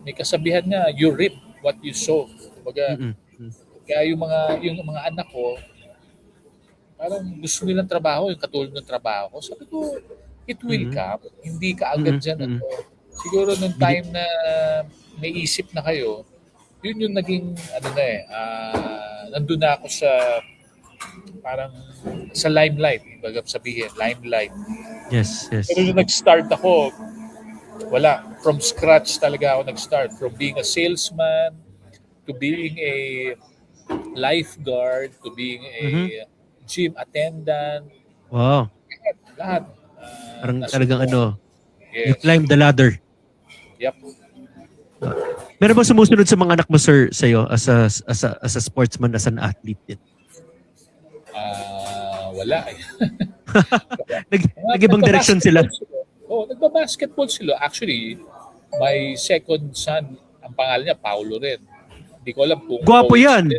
may kasabihan nga, you reap what you sow. Kumbaga, Mm-mm. kaya yung mga anak ko, parang gusto nilang trabaho, yung katulad ng trabaho ko. Sabi ko, it will Mm-mm. come. Hindi ka agad dyan. Mm-mm. Siguro nung Bili- time na may isip na kayo, yun yung naging, nandun na ako sa, parang sa limelight. Baga sabihin, limelight. Yes, yes. Pero nung nag-start ako, wala. From scratch talaga ako nag-start. From being a salesman, to being a lifeguard, to being a gym attendant, Wow. lahat. Parang nasubukan. talagang you Yes. climb the ladder. Yep. Meron ba sumusunod sa mga anak mo, sir, sa'yo as a sportsman, as an athlete din? Wala eh. Nag-ibang direction sila. Nagba-basketball sila. Actually, my second son, ang pangalan niya, Paulo rin. Hindi ko alam kung... Gwapo yan.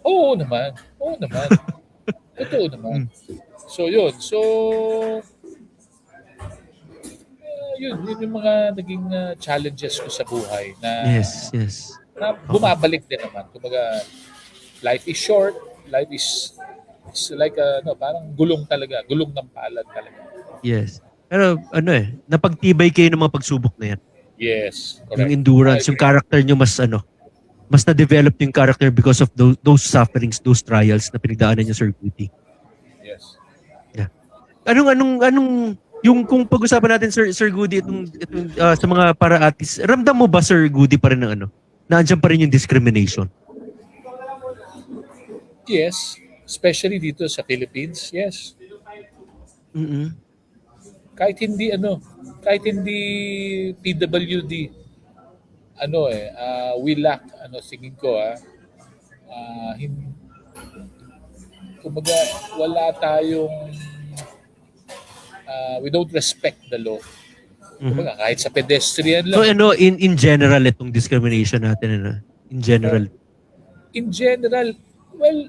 Oo naman. Totoo naman. So, yun. So, yun yung mga naging challenges ko sa buhay na, Yes, yes. na bumabalik din naman. Kumbaga, life is short. Life is like, parang gulong talaga. Gulong ng palad talaga. Yes. Pero napagtibay kayo ng mga pagsubok na yan. Yes, Yung correct. endurance, I yung agree. character nyo mas na-develop yung character because of those sufferings, those trials na pinagdaanan niyo, Sir Goody. Yes. Anong yung kung pag-usapan natin, Sir Goody, itong sa mga para-artists, ramdam mo ba, Sir Goody, pa rin na andyan pa rin yung discrimination? Yes, especially dito sa Philippines. Yes. Mm-mm. Kahit hindi PWD, we lack, tingin ko, kumbaga, wala tayong, we don't respect the law. Kumbaga, kahit sa pedestrian So lang. in general itong discrimination natin in general. In general, well,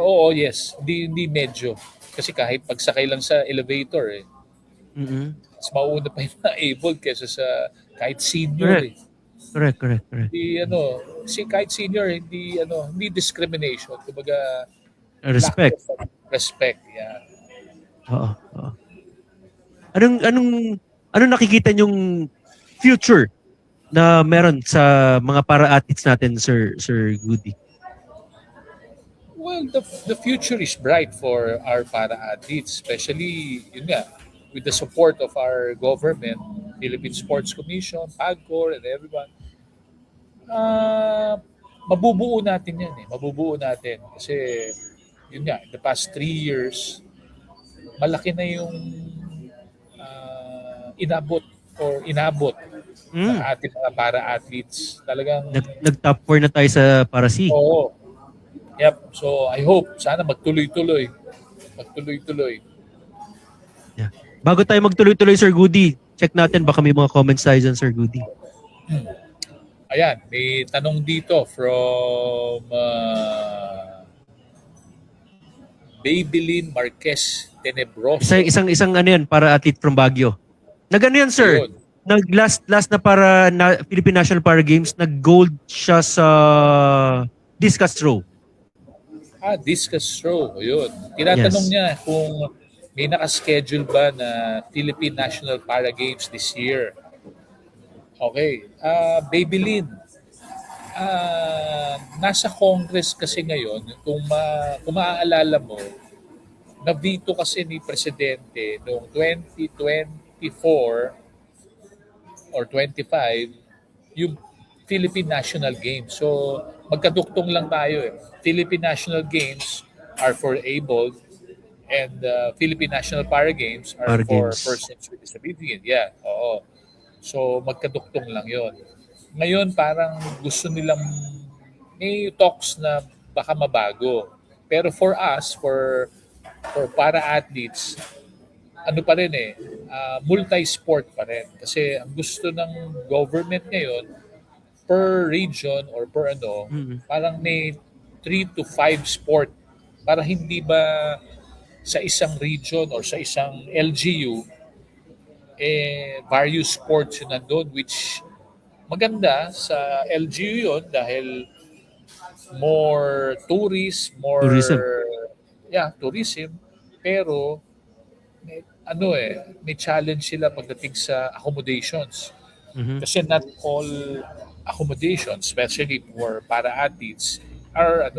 oo, yes. Hindi medyo. Kasi kahit pagsakay lang sa elevator, Mm-mm. mas mauna pa yung na-able kesa sa kahit senior. Correct. Hindi, kahit senior, hindi discrimination. Kumbaga, Respect. lack of respect, yeah. Oo. Anong nakikita nyong future na meron sa mga para-athletes natin, Sir Goody? Well, the future is bright for our para-athletes, especially, yun nga, with the support of our government, Philippine Sports Commission, PAGCOR, and everyone. Mabubuo natin yan eh. Mabubuo natin. Kasi, yun nga, in the past 3 years, malaki na yung inabot ng ating mga para-athletes. Talagang, Nag-top 4 na tayo sa para C. oo. Yep. So, I hope, sana magtuloy-tuloy. Yeah. Bago tayo magtuloy-tuloy, Sir Goody, check natin baka may mga comments tayo dyan, Sir Goody. Ayan, may tanong dito from Babylin Marquez Tenebroso. Isang para athlete from Baguio. Nag-ano yan, sir? Ayun. Nag-last na Philippine National Para Games, nag-gold siya sa discus throw. Discus throw. Ayun. Tinatanong Yes. niya kung may nakaschedule ba na Philippine National Para Games this year. Okay. Babylin, nasa Congress kasi ngayon, kung maaalala mo, na-veto kasi ni Presidente noong 2024 or 25 yung Philippine National Games. So, magkaduktong lang tayo eh. Philippine National Games are for abled and Philippine National Para Games are for persons with disability. Yeah, oo. So, magkaduktong lang yon. Ngayon, parang gusto nilang may talks na baka mabago. Pero for us, for para-athletes, ano pa rin multi-sport pa rin. Kasi ang gusto ng government ngayon, per region or per parang may 3 to 5 sport para hindi ba sa isang region or sa isang LGU, various sports yun nandun, which maganda sa LGU yun dahil more tourists, more Tourism. tourism, pero may challenge sila pagdating sa accommodations. Mhm. Kasi not all accommodations, especially for para-athletes, are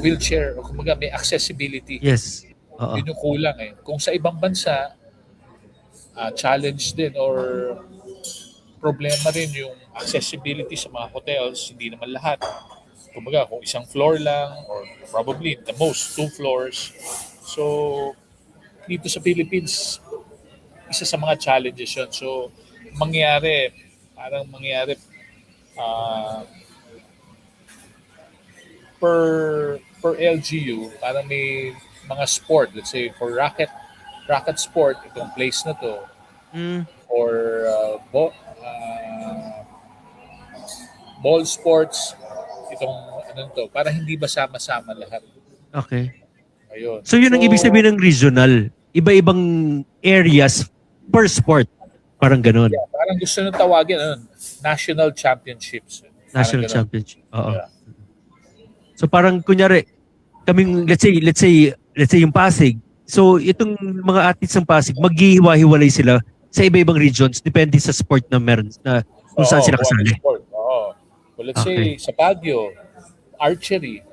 wheelchair o kumbaga may accessibility. Yes. Oo. Yun yung kulang Kung sa ibang bansa, challenge din or problema rin yung accessibility sa mga hotels, hindi naman lahat. Kumbaga, kung isang floor lang or probably the most 2 floors. So, dito sa Philippines, isa sa mga challenges yun. So, parang mangyari per LGU, parang may mga sport, let's say for racket sport, itong place na to, or ball sports, itong para hindi ba sama-sama lahat. Okay. Ayun. So yun ang ibig sabihin ng regional. Iba-ibang areas per sport. Parang ganun. Yeah, parang gusto nang tawagin national championships. National Parang ganun. championship. Oo. Yeah. So parang kunyari, kaming let's say yung Pasig. So itong mga athletes ng Pasig, maghihiwa-hiwalay sila sa iba-ibang regions depende sa sport na meron na kung saan sila kasali. Oo. Well, let's say sa Baguio, archery.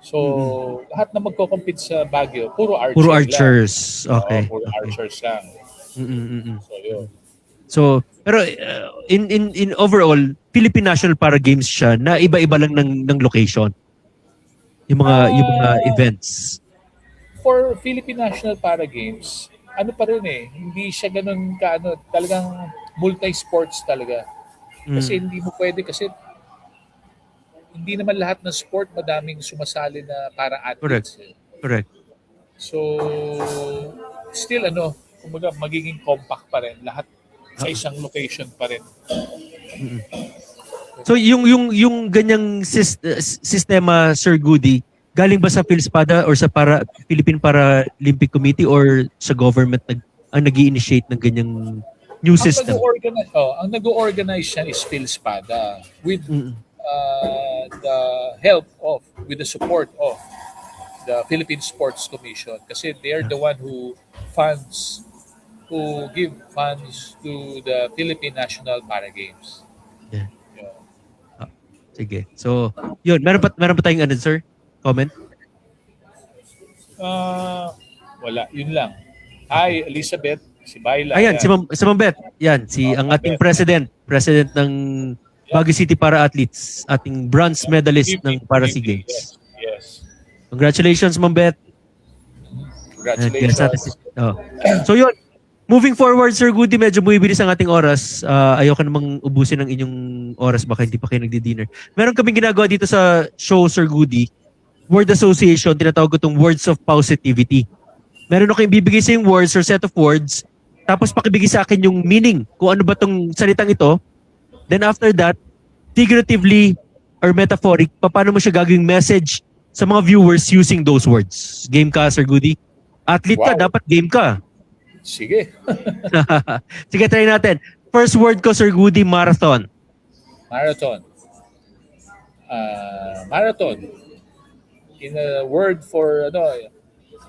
So lahat na magko-compete sa Baguio, puro archers. Lang. Okay. Puro archers lang. So yun. So, pero in overall, Philippine National Para Games siya na iba-iba lang ng location. Yung mga events. For Philippine National Para Games, pa rin hindi siya ganun talagang multi-sports talaga. Kasi hindi mo pwede kasi hindi naman lahat ng sport madaming sumasali na para athletes. Correct. So, still kumbaga magiging compact pa rin lahat sa isang location pa rin. So yung ganyang sistema, Sir Goody, galing ba sa PhilSPADA or sa Philippine Paralympic Committee or sa government ang nag-i-initiate ng ganyang new system? Ang nag-organize siya is PhilSPADA with with the support of the Philippine Sports Commission kasi they are the one who give funds to the Philippine National Para Games. Yeah. Sige. So, yun. Meron pa tayong sir? Comment? Wala. Yun lang. Hi, Elizabeth. Si Baila. Ayan, si Ma'am Beth. Yan, ang ating president ng Baguio City Para Athletes. Ating bronze medalist ng Para SEA Games. Yes. Congratulations, Ma'am Beth. Congratulations. So, yun. Moving forward, Sir Goody, medyo bumibilis ang ating oras. Ayoko namang ubusin ang inyong oras, baka hindi pa kayo nagdi-dinner. Meron kaming ginagawa dito sa show, Sir Goody. Word Association, tinatawag ko itong Words of Positivity. Meron ako yung bibigay sa yung words or set of words, tapos pakibigay sa akin yung meaning, kung ano ba itong salitang ito. Then after that, figuratively or metaphoric, paano mo siya gagawing message sa mga viewers using those words. Game ka, Sir Goody? Athlete ka, dapat game ka. Sige. Sige, try natin. First word ko, Sir Goody, marathon. Marathon. Marathon. In a word for,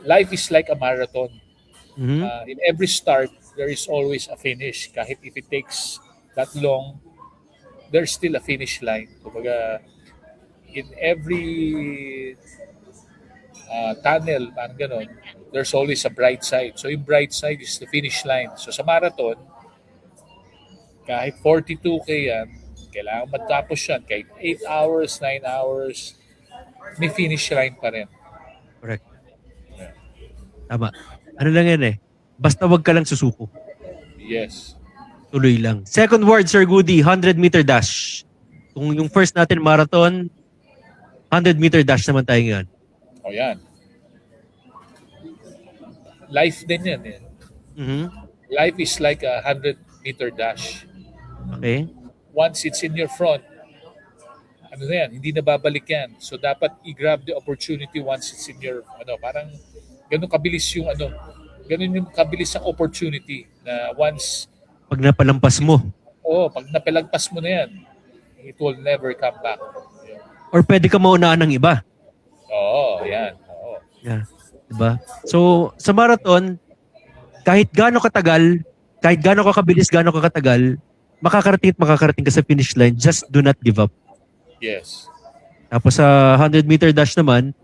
life is like a marathon. In every start, there is always a finish. Kahit if it takes that long, there's still a finish line. Kumbaga, in every tunnel, parang ganon, there's always a bright side. So yung bright side is the finish line. So sa marathon, kahit 42K yan, kailangan matapos yan. Kahit 8 hours, 9 hours, may finish line pa rin. Correct. Tama. Ano lang yan basta wag ka lang susuko. Yes. Tuloy lang. Second word, Sir Goody, 100-meter dash. Kung yung first natin marathon, 100-meter dash naman tayo ngayon. O yan. Life din yan eh. Mhm. Life is like a 100-meter dash. Okay. Once it's in your front, ano na yan, hindi na babalik yan. So dapat i-grab the opportunity once it's in your, parang ganun kabilis yung ganun yung kabilis ang opportunity na once, Pag napalampas mo. pag napalagpas mo na yan, it will never come back. Or pwede ka maunaan ng iba. Oo, yan. Oo. Yeah. Diba? So, sa marathon, kahit gaano katagal, kahit gaano ka kabilis, gaano ka katagal, makakarating at makakarating ka sa finish line. Just do not give up. Yes. Tapos sa 100-meter dash naman,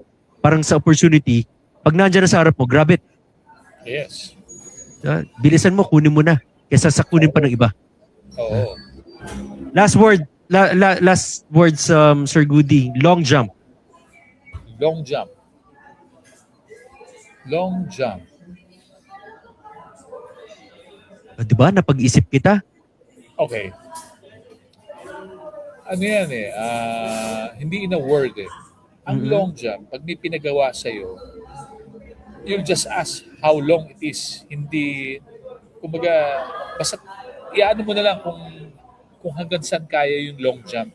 parang sa opportunity, pag nandiyan na sa harap mo, grab it. Yes. Bilisan mo, kunin mo na. Kesa sa kunin pa ng iba. Oo. Last words, Sir Goody. Long jump. Long jump. Long jump. Diba? Napag-isip kita. Okay. Ano yan eh, hindi in a word eh. Ang long jump, pag may pinagawa sa'yo, you'll just ask how long it is. Hindi, kumbaga, basta, iano mo na lang kung hanggang saan kaya yung long jump.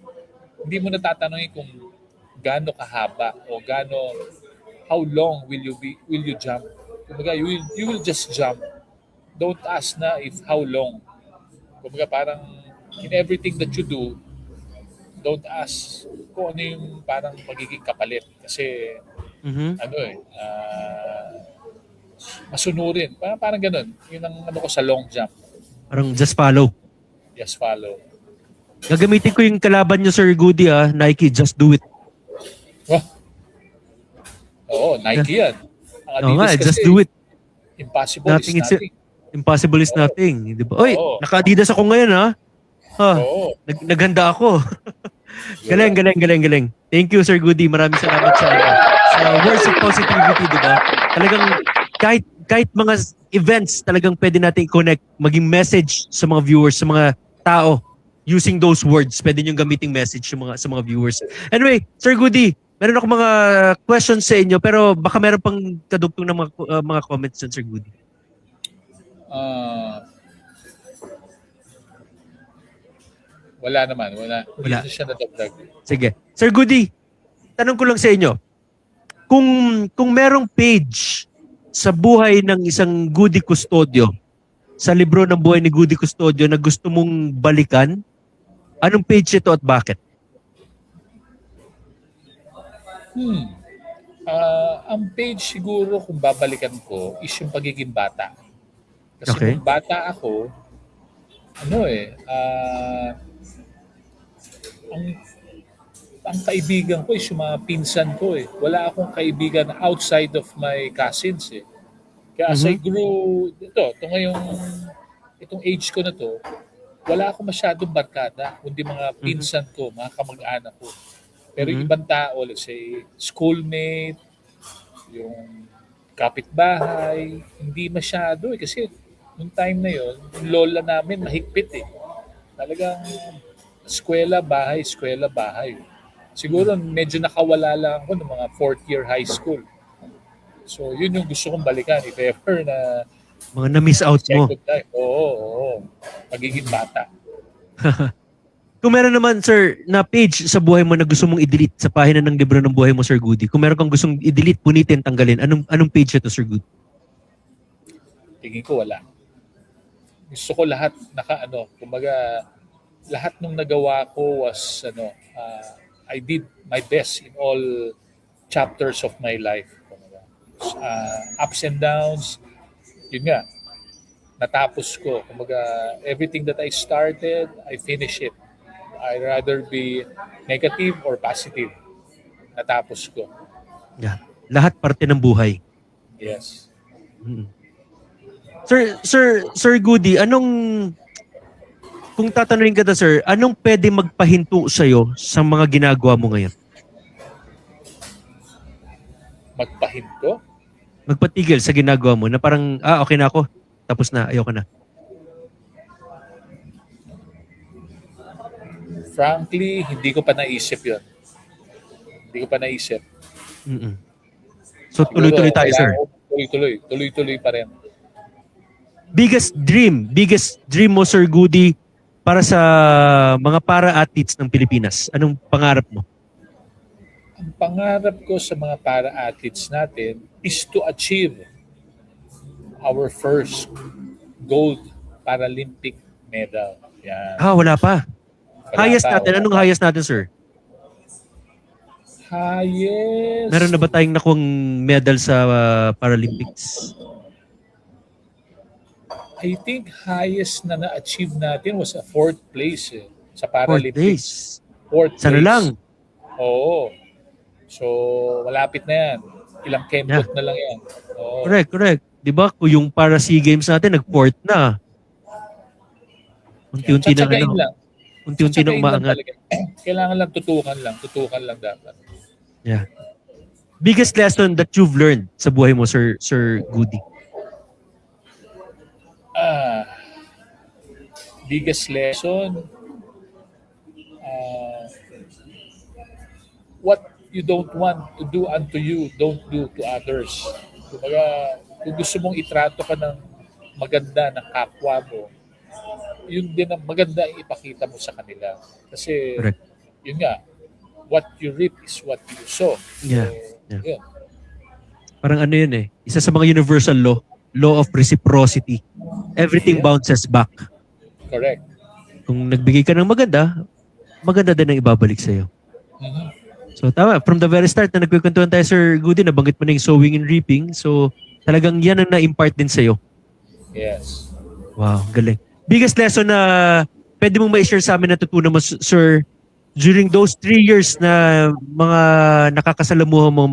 Hindi mo natatanungin kung gaano kahaba o how long will you jump. Kumbaga, you will just jump. Don't ask na if how long. Kumbaga, parang in everything that you do, don't ask kung ano yung parang magiging kapalit. Kasi, masunurin. Parang ganun. Yun ang ko sa long jump. Parang just follow. Just follow. Gagamitin ko yung kalaban nyo, Sir Goody, Nike, just do it. Oh. Oo, Nike yan. Ang Oo nga, Adidas just kasi, do it. impossible Nothing is is nothing. impossible is nothing. Di ba? Oy, Oo. naka-Adidas ako ngayon, ha? Oo. Naghanda ako. Galing. Thank you, Sir Goody. Maraming salamat sa words of positivity, di ba? Talagang kahit mga events, talagang pwede natin i-connect, maging message sa mga viewers, sa mga tao, using those words. Pwede nyo gamiting message sa mga viewers. Anyway, Sir Goody, meron ako mga questions sa inyo, pero baka meron pang kadugtong ng mga comments dyan, Sir Goody. Wala naman. Wala. Hindi siya nadagdag. Sige. Sir Goody, tanong ko lang sa inyo. Kung merong page sa buhay ng isang Goody Custodio, sa libro ng buhay ni Goody Custodio na gusto mong balikan, anong page ito at bakit? Ang page siguro kung babalikan ko is yung pagiging bata. Kasi Okay. kung bata ako, ang kaibigan ko is yung mga pinsan ko eh. Wala akong kaibigan outside of my cousins eh. Kaya as I grew, itong age ko na to, wala akong masyadong barkada, kundi mga pinsan ko, mga kamag-anak ko. Pero yung ibang tao, let's say, schoolmate, yung kapitbahay, hindi masyado eh. Kasi nung time na yon, yung lola namin mahigpit eh. Talagang eskwela, bahay. Siguro medyo nakawala lang ako ng mga 4th year high school. So yun yung gusto kong balikan if ever na Mga na-miss out mo. second time. Oo. Pagiging bata. Kung meron naman, sir, na page sa buhay mo na gusto mong i-delete sa pahina ng libro ng buhay mo, Sir Goody, kung meron kang gustong i-delete, punitin, tanggalin, anong page ito, Sir Goody? Tingin ko wala. Gusto ko lahat kumbaga lahat nung nagawa ko was I did my best in all chapters of my life. Ups and downs, yun nga, natapos ko. Kumbaga, everything that I started, I finish it. I'd rather be negative or positive. Natapos ko. Yeah. Lahat parte ng buhay. Yes. Sir Goody, kung tatanungin ka ta, sir, anong pwede magpahinto sa'yo sa mga ginagawa mo ngayon? Magpahinto? Magpatigil sa ginagawa mo na parang, okay na ako, tapos na, ayoko na. Frankly, hindi ko pa naisip yun. Hindi ko pa naisip. Mm-mm. So tuloy-tuloy tayo, sir. Tuloy-tuloy pa rin. Biggest dream mo, Sir Goody, para sa mga para-athletes ng Pilipinas. Anong pangarap mo? Ang pangarap ko sa mga para-athletes natin is to achieve our first gold Paralympic medal. Yan. Wala pa. Highest natin. Wala Anong pa. highest natin, sir? Highest. Meron na ba tayong nakuang medal sa Paralympics? I think highest na na-achieve natin was a fourth place sa Fourth Paralympics. days. Fourth Sana place. lang. Oo. So, malapit na yan. Ilang kembot na lang yan. Oo. Correct. Di ba? Kung yung para SEA Games natin, nag-fourth na. Unti-unti na Tsatsagain lang. Unti-unti na Tsatsagain lang umaangat. talaga. Kailangan lang tutukan lang dapat. Yeah. Biggest lesson that you've learned sa buhay mo, Sir Goody? Biggest lesson, what you don't want to do unto you, don't do to others. Kumbaga, kung gusto mong itrato ka ng maganda ng kapwa mo, yun din ang maganda ang ipakita mo sa kanila. Kasi, Correct. yun nga, what you reap is what you sow. Yeah. So, yun. Parang ano yun eh. Isa sa mga universal law of reciprocity. Everything bounces back. Correct. Kung nagbigay ka ng maganda, maganda din ang ibabalik sa'yo. Mhm. So tama, from the very start na nagkukwentuhan tayo, Sir Goody, nabanggit mo na yung sowing and reaping. So talagang yan ang na-impart din sa'yo. Yes. Wow, galing. Biggest lesson na pwede mong ma-share sa amin natutunan mo, Sir, during those 3 years na mga nakakasalamuha mo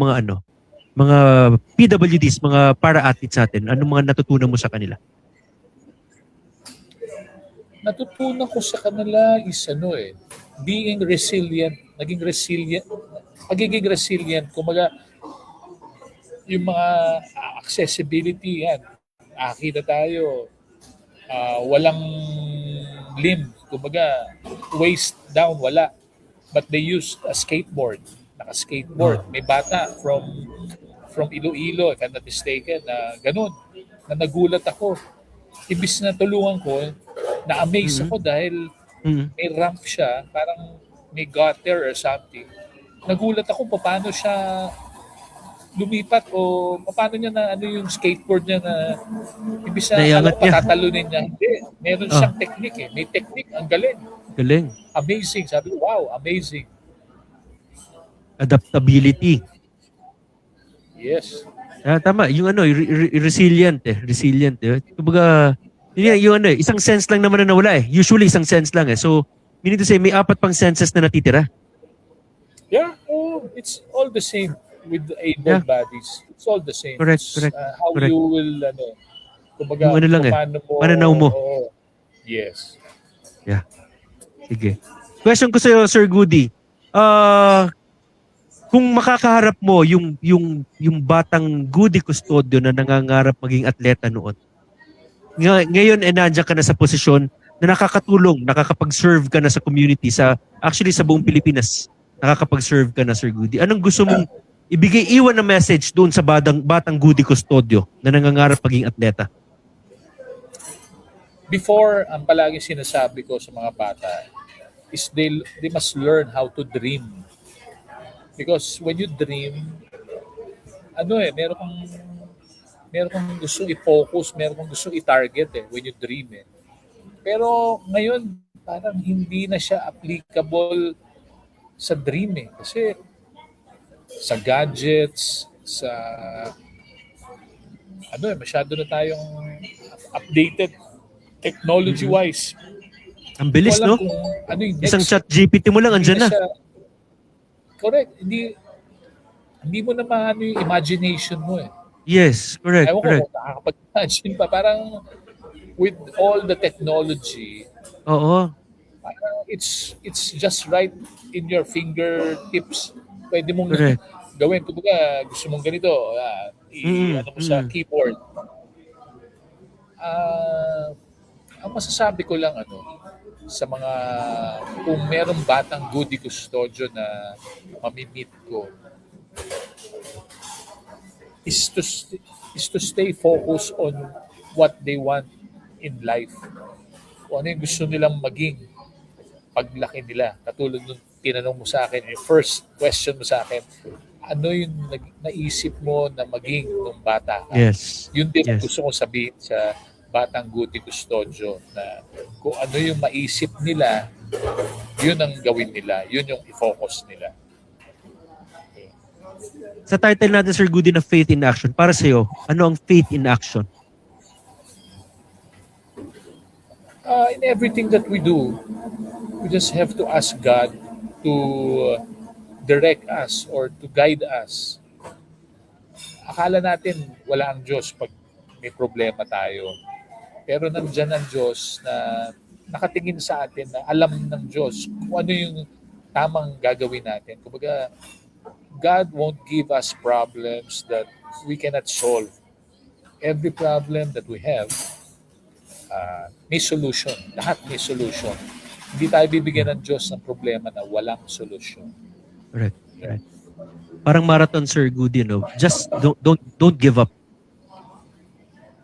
mga PWDs, mga para-athletes natin, anong mga natutunan mo sa kanila? Natutunan ko sa kanila is being resilient, pagiging resilient, kumaga yung mga accessibility yan, akita tayo, walang limb, kumaga waist down, wala. But they used a skateboard, naka-skateboard. May bata from Iloilo, if I'm not mistaken, na ganun, na nagulat ako. Ibis na tulungan ko, na-amaze ako dahil may ramp siya, parang may gutter or something. Nagulat ako paano siya lumipat o paano niya na yung skateboard niya na ibis na Naiangat niya. patatalunin niya. Hindi, meron siyang technique eh. May technique, ang galing. Galing. Amazing. Sabi ko, wow, amazing. Adaptability. Yes. Tama, yung resilient eh. Resilient eh. Kumbaga, yung isang sense lang naman na nawala eh. Usually isang sense lang eh. So, meaning to say, may 4 pang senses na natitira. Yeah, it's all the same with the able bodies. It's all the same. Correct. How Correct. you will, kumbaga, Yung lang paano mo, pananaw mo. Yes. Yeah. Sige. Question ko sa'yo, Sir Goody. Kung makakaharap mo yung batang Goody Custodio na nangangarap maging atleta noon, ngayon nandiyan ka na sa posisyon na nakakatulong, nakakapag-serve ka na sa community, actually sa buong Pilipinas, nakakapag-serve ka na, Sir Goody. Anong gusto mong iwan na message doon sa batang Goody Custodio na nangangarap maging atleta? Before, ang palaging sinasabi ko sa mga bata is they must learn how to dream. Because when you dream, meron kang gustong i-focus, meron kang gustong i-target when you dream Pero ngayon, parang hindi na siya applicable sa dream Kasi sa gadgets, masyado na tayong updated technology-wise. Ang bilis, no? Isang chat GPT mo lang, andyan na. Correct. Hindi mo na maano yung imagination mo Yes, correct. Ewan correct. ko kung nakakapag-imagine pa. Parang with all the technology, Oo. it's just right in your fingertips. Pwede mong Correct. gawin. Kumbaga, gusto mong ganito, mo sa keyboard. Ang masasabi ko lang, sa mga, kung merong batang goody custodian na mamimit ko, is to stay focused on what they want in life. Kung ano yung gusto nilang maging paglaki nila. Katulad nung tinanong mo sa akin, yung first question mo sa akin, ano yung naisip mo na maging nung bata ka? Yes. Yun din ang Yes. gusto kong sabihin sa batang Guti Custodio, na kung ano yung maisip nila, yun ang gawin nila. Yun yung i-focus nila. Sa title natin, Sir Goody, na Faith in Action, para sa'yo, ano ang faith in action? In everything that we do, we just have to ask God to direct us or to guide us. Akala natin wala ang Diyos pag may problema tayo. Pero nandyan ang Diyos na nakatingin sa atin, na alam ng Diyos kung ano yung tamang gagawin natin. Kumbaga, God won't give us problems that we cannot solve. Every problem that we have, may solution. Lahat may solution. Hindi tayo bibigyan ng Diyos ng problema na walang solusyon. Correct. Correct. Parang marathon, Sir Goody, no? Just don't give up.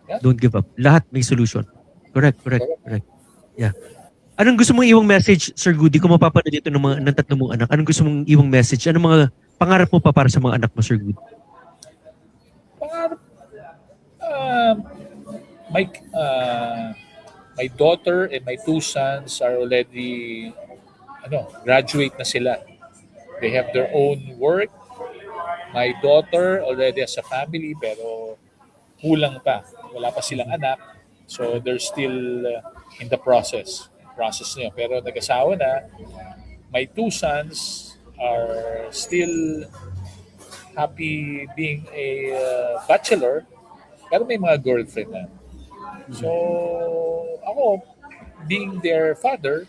Yeah. Don't give up. Lahat may solution. Correct. Yeah. Anong gusto mong iwang message, Sir Goody, kung mapapanood dito ng tatlo mong anak? Anong gusto mong iwang message? Anong mga pangarap mo pa para sa mga anak mo, Sir Goody? Pangarap, my daughter and my two sons are already graduate na sila. They have their own work. My daughter already has a family, pero kulang pa. Wala pa silang anak. So they're still in the process niya. Pero nag-asawa na. My two sons are still happy being a bachelor, pero may mga girlfriend na. So ako, being their father,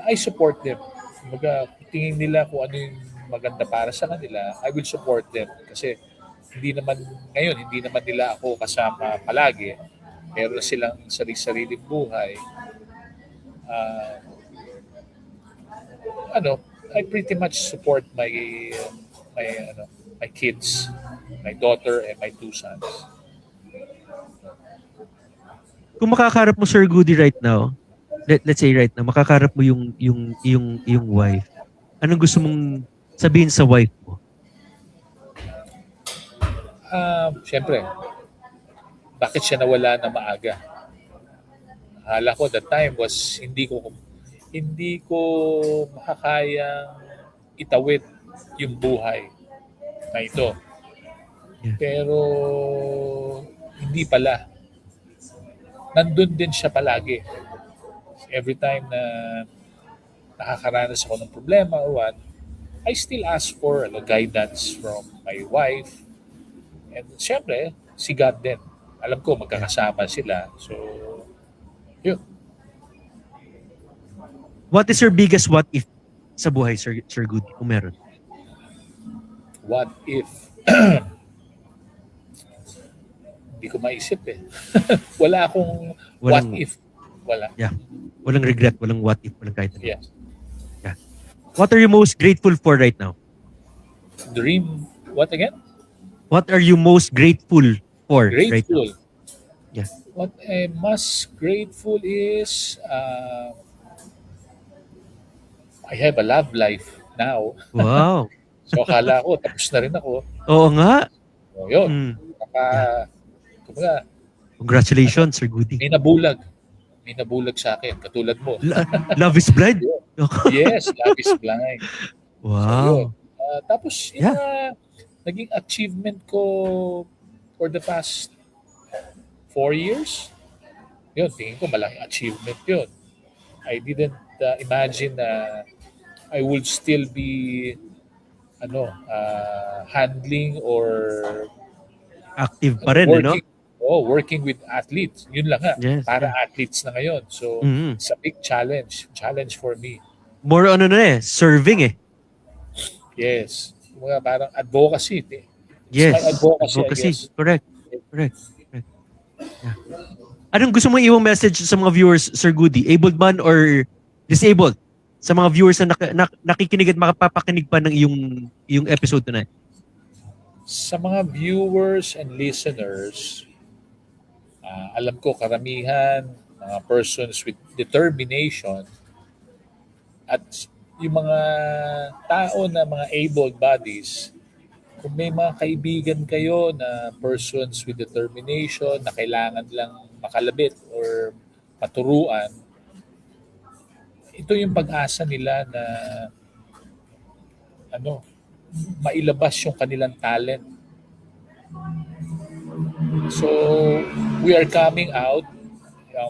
I support them. Kumbaga, tingin nila kung ano yung maganda para sa kanila, I will support them. Kasi hindi naman nila ako kasama palagi. Meron silang sariling buhay. I pretty much support my kids, my daughter and my two sons. Kung makakarap mo, Sir Goody, right now, let's say right now, makakarap mo yung wife. Anong gusto mong sabihin sa wife mo? Siyempre, bakit siya nawala na maaga? Akala ko that time was hindi ko makakayang itawid yung buhay na ito. Yeah. Pero hindi pala. Nandun din siya palagi. Every time na nakakaranas ako ng problema or what, I still ask for guidance from my wife. And syempre, si God din. Alam ko, magkakasama sila. So, yun. What is your biggest what if sa buhay, Sir Goody, kung meron? What if? Hindi ko maisip eh. Wala akong what if. Wala. Yeah. Walang regret, walang what if, walang kahit ano. Yes. Yeah. What are you most grateful for right now? Dream. What again? What are you most grateful for right Grateful. now? Yeah. What I'm most grateful is I have a love life now. Wow. So akala ko, tapos na rin ako. Oo nga. So yun. Mm. Kumbaga, Congratulations, Sir Goody. may nabulag. May nabulag sa akin, katulad mo. Love is blind? Yes, love is blind. So, yun. Wow. Tapos, naging achievement ko for the past 4 years. Yun, tingin ko malaking achievement yun. I didn't imagine na I would still be handling or Active pa rin, no? working with athletes. Yun lang nga. Yes, Para athletes na ngayon. So, Mhm. it's a big challenge. Challenge for me. More serving eh. Yes. Mga parang advocacy. Yes. my advocacy, I guess. Correct. Yeah. Anong gusto mong iwang message sa mga viewers, Sir Goody? Abled man or disabled? Sa mga viewers na nakikinig at makapapakinig pa ng iyong episode tonight. Sa mga viewers and listeners, alam ko karamihan, mga persons with determination at yung mga tao na mga able bodies, kung may mga kaibigan kayo na persons with determination na kailangan lang makalabit or maturuan, ito yung pag-asa nila na mailabas yung kanilang talent. So, we are coming out.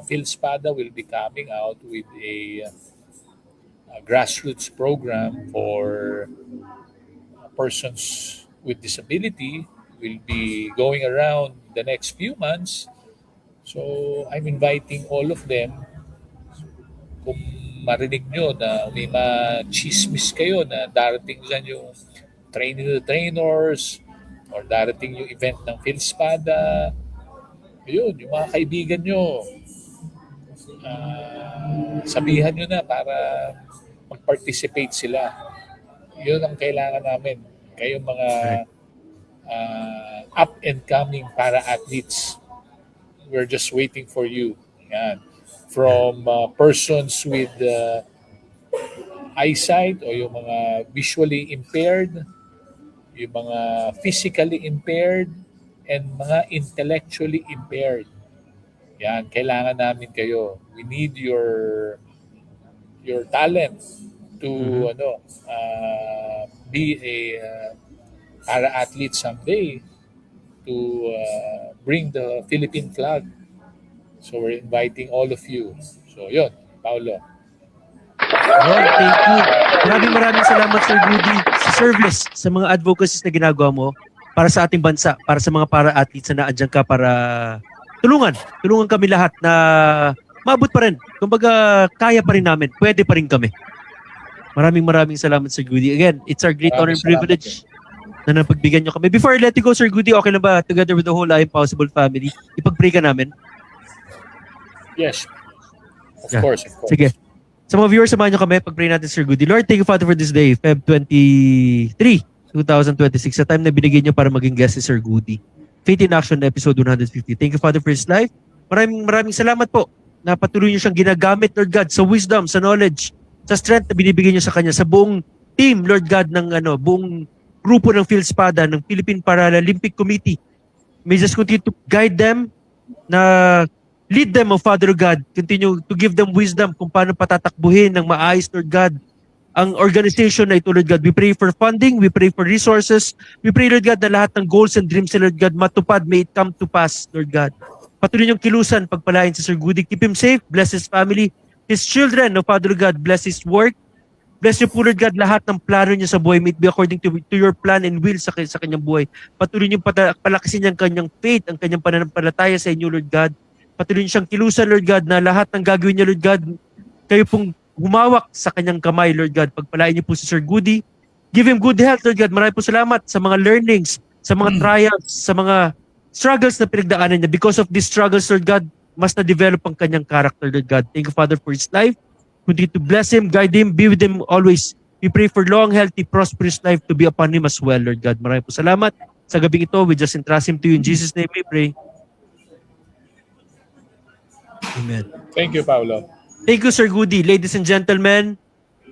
PhilSpada will be coming out with a grassroots program for persons with disability. Will be going around the next few months. So, I'm inviting all of them. Kung marinig nyo na may ma-chismis kayo na darating dyan yung training the trainers or darating yung event ng PhilSpada, yun, yung mga kaibigan nyo, sabihan nyo na para mag-participate sila. Yun ang kailangan namin. Kayong mga up and coming para athletes, we're just waiting for you. Yan. From persons with eyesight o yung mga visually impaired, yung mga physically impaired, and mga intellectually impaired. Yan, kailangan namin kayo. We need your talent to be a para-athlete someday, to bring the Philippine flag. So we're inviting all of you. So yun, Paolo. Well, thank you. Maraming salamat, Sir Goody, sa service, sa mga advocacies na ginagawa mo para sa ating bansa, para sa mga para-athletes na naandyan ka para tulungan kami lahat na maabot pa rin. Kumbaga, kaya pa rin namin, pwede pa rin kami. Maraming salamat, Sir Goody. Again, it's our great honor and privilege na napagbigyan nyo kami. Before I let you go, Sir Goody, okay lang ba, together with the whole I Am Possible family, ipag-pray ka namin? Yes. Of course. Sige. Sa mga viewers, samahan nyo kami. Pag-pray natin, Sir Goody. Lord, thank you, Father, for this day, Feb 23, 2026, sa time na binigay nyo para maging guest si Sir Goody. Faith in Action, episode 150. Thank you, Father, for his life. Maraming salamat po na patuloy nyo siyang ginagamit, Lord God, sa wisdom, sa knowledge, sa strength na binibigay nyo sa kanya, sa buong team, Lord God, ng buong grupo ng PhilSpada, ng Philippine Paralympic Committee. May just continue to guide them, na lead them, Father God. Continue to give them wisdom kung paano patatakbuhin ng maayos, Lord God, ang organization na ito, Lord God. We pray for funding, we pray for resources, we pray, Lord God, na lahat ng goals and dreams, Lord God, matupad, may it come to pass, Lord God. Patuloy niyong kilusan, pagpalain si Sir Goody. Keep him safe, bless his family, his children, Father God, bless his work. Bless niyo po, Lord God, lahat ng plano niya sa buhay, may it be according to your plan and will sa kanyang buhay. Patuloy niyong palakasin ang kanyang faith, ang kanyang pananampalataya sa inyo, Lord God. Patuloy niyo siyang kilusan, Lord God, na lahat ng gagawin niya, Lord God, kayo pong humawak sa kanyang kamay, Lord God. Pagpalain niyo po si Sir Goody. Give him good health, Lord God. Maraming po salamat sa mga learnings, sa mga trials, sa mga struggles na pinagdaanan niya. Because of these struggles, Lord God, mas na-develop ang kanyang character, Lord God. Thank you, Father, for his life. Continue to bless him, guide him, be with him always. We pray for long, healthy, prosperous life to be upon him as well, Lord God. Maraming po salamat. Sa gabing ito, we just entrust him to you. In Jesus' name we pray. Amen. Thank you, Paolo. Thank you, Sir Goody. Ladies and gentlemen,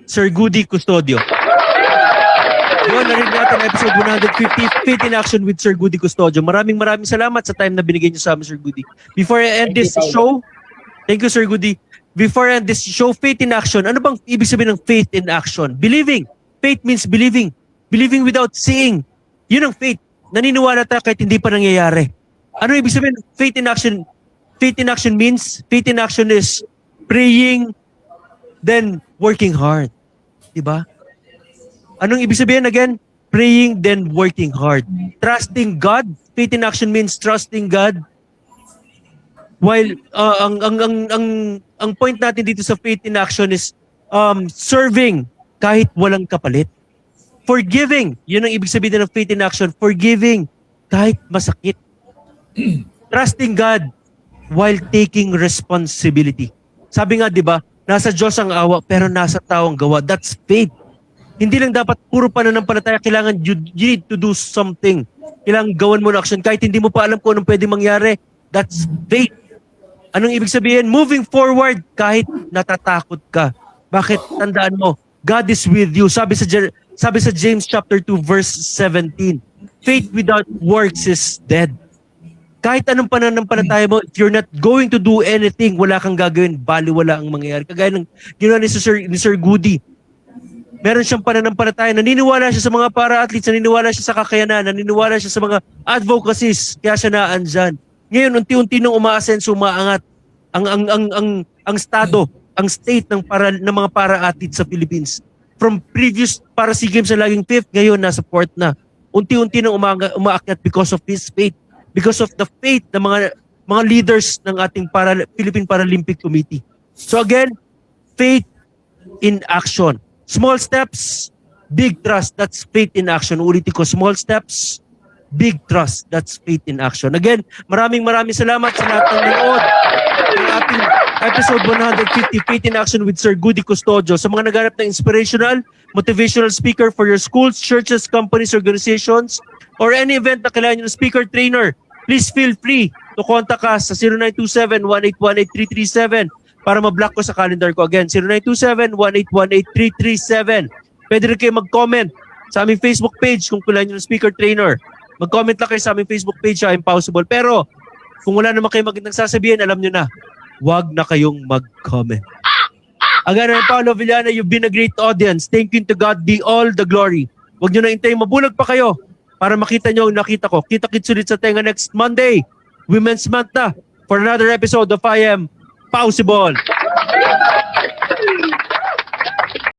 Sir Goody Custodio. Yun, narinig natin episode 150, Faith in Action with Sir Goody Custodio. Maraming salamat sa time na binigay niyo sa amin, Sir Goody. Before I end this show, thank you, Sir Goody. Before I end this show, Faith in Action, ano bang ibig sabihin ng faith in action? Believing. Faith means believing. Believing without seeing. Yun ang faith. Naniniwala tayo kahit hindi pa nangyayari. Ano ibig sabihin ng faith in action? Faith in action means, faith in action is praying, then working hard. Diba? Anong ibig sabihin again? Praying, then working hard. Trusting God. Faith in action means trusting God. While ang point natin dito sa faith in action is serving kahit walang kapalit. Forgiving. Yun ang ibig sabihin ng faith in action. Forgiving kahit masakit. Trusting God. while taking responsibility. Sabi nga, di ba, nasa Diyos ang awa, pero nasa tao ang gawa. That's faith. Hindi lang dapat puro pananampalataya, kailangan you need to do something. Kailangan gawan mo ng action kahit hindi mo pa alam kung anong pwedeng mangyari. That's faith. Anong ibig sabihin? Moving forward kahit natatakot ka. Bakit? Tandaan mo, God is with you. Sabi sa James chapter 2 verse 17, faith without works is dead. Kahit anong pananampalataya mo, if you're not going to do anything, wala kang gagawin, baliwala ang mangyayari. Kagaya ng ginawa ni Sir Goody. Meron siyang pananampalataya, naniniwala siya sa mga para-athletes, naniniwala siya sa kakayanan, naniniwala siya sa mga advocacies, kaya siya naandyan. Ngayon, unti-unti nung umaasenso, umaangat ang estado, ang state ng mga para-athletes sa Philippines. From previous para SEA Games na laging 5th, ngayon nasa 4th na. Unti-unti nung umaakyat because of his faith, because of the faith ng mga leaders ng ating Philippine Paralympic Committee. So again, faith in action. Small steps, big trust. That's faith in action. Ulitin ko, small steps, big trust. That's faith in action. Again, maraming salamat sa lahat ng nanood ng ating episode 150, Faith in Action with Sir Goody Custodio. Sa mga naghanap ng inspirational, motivational speaker for your schools, churches, companies, organizations, or any event na kailangan nyo ng speaker trainer, please feel free to contact us sa 0927-1818-337 para ma-block ko sa calendar ko. Again, 0927-1818-337. Pwede rin kayo mag-comment sa aming Facebook page kung kailangan nyo ng speaker trainer. Mag-comment lang kayo sa aming Facebook page, Impossible. Pero kung wala naman kayo magandang sasabihin, alam nyo na, huwag na kayong mag-comment. Again, I'm Paolo Villana. You've been a great audience. Thank you to God be all the glory. Huwag nyo na hintayin, mabulag pa kayo para makita nyo ang nakita ko. Kita-kits ulit sa tenga next Monday, Women's Month na, for another episode of I Am Possible.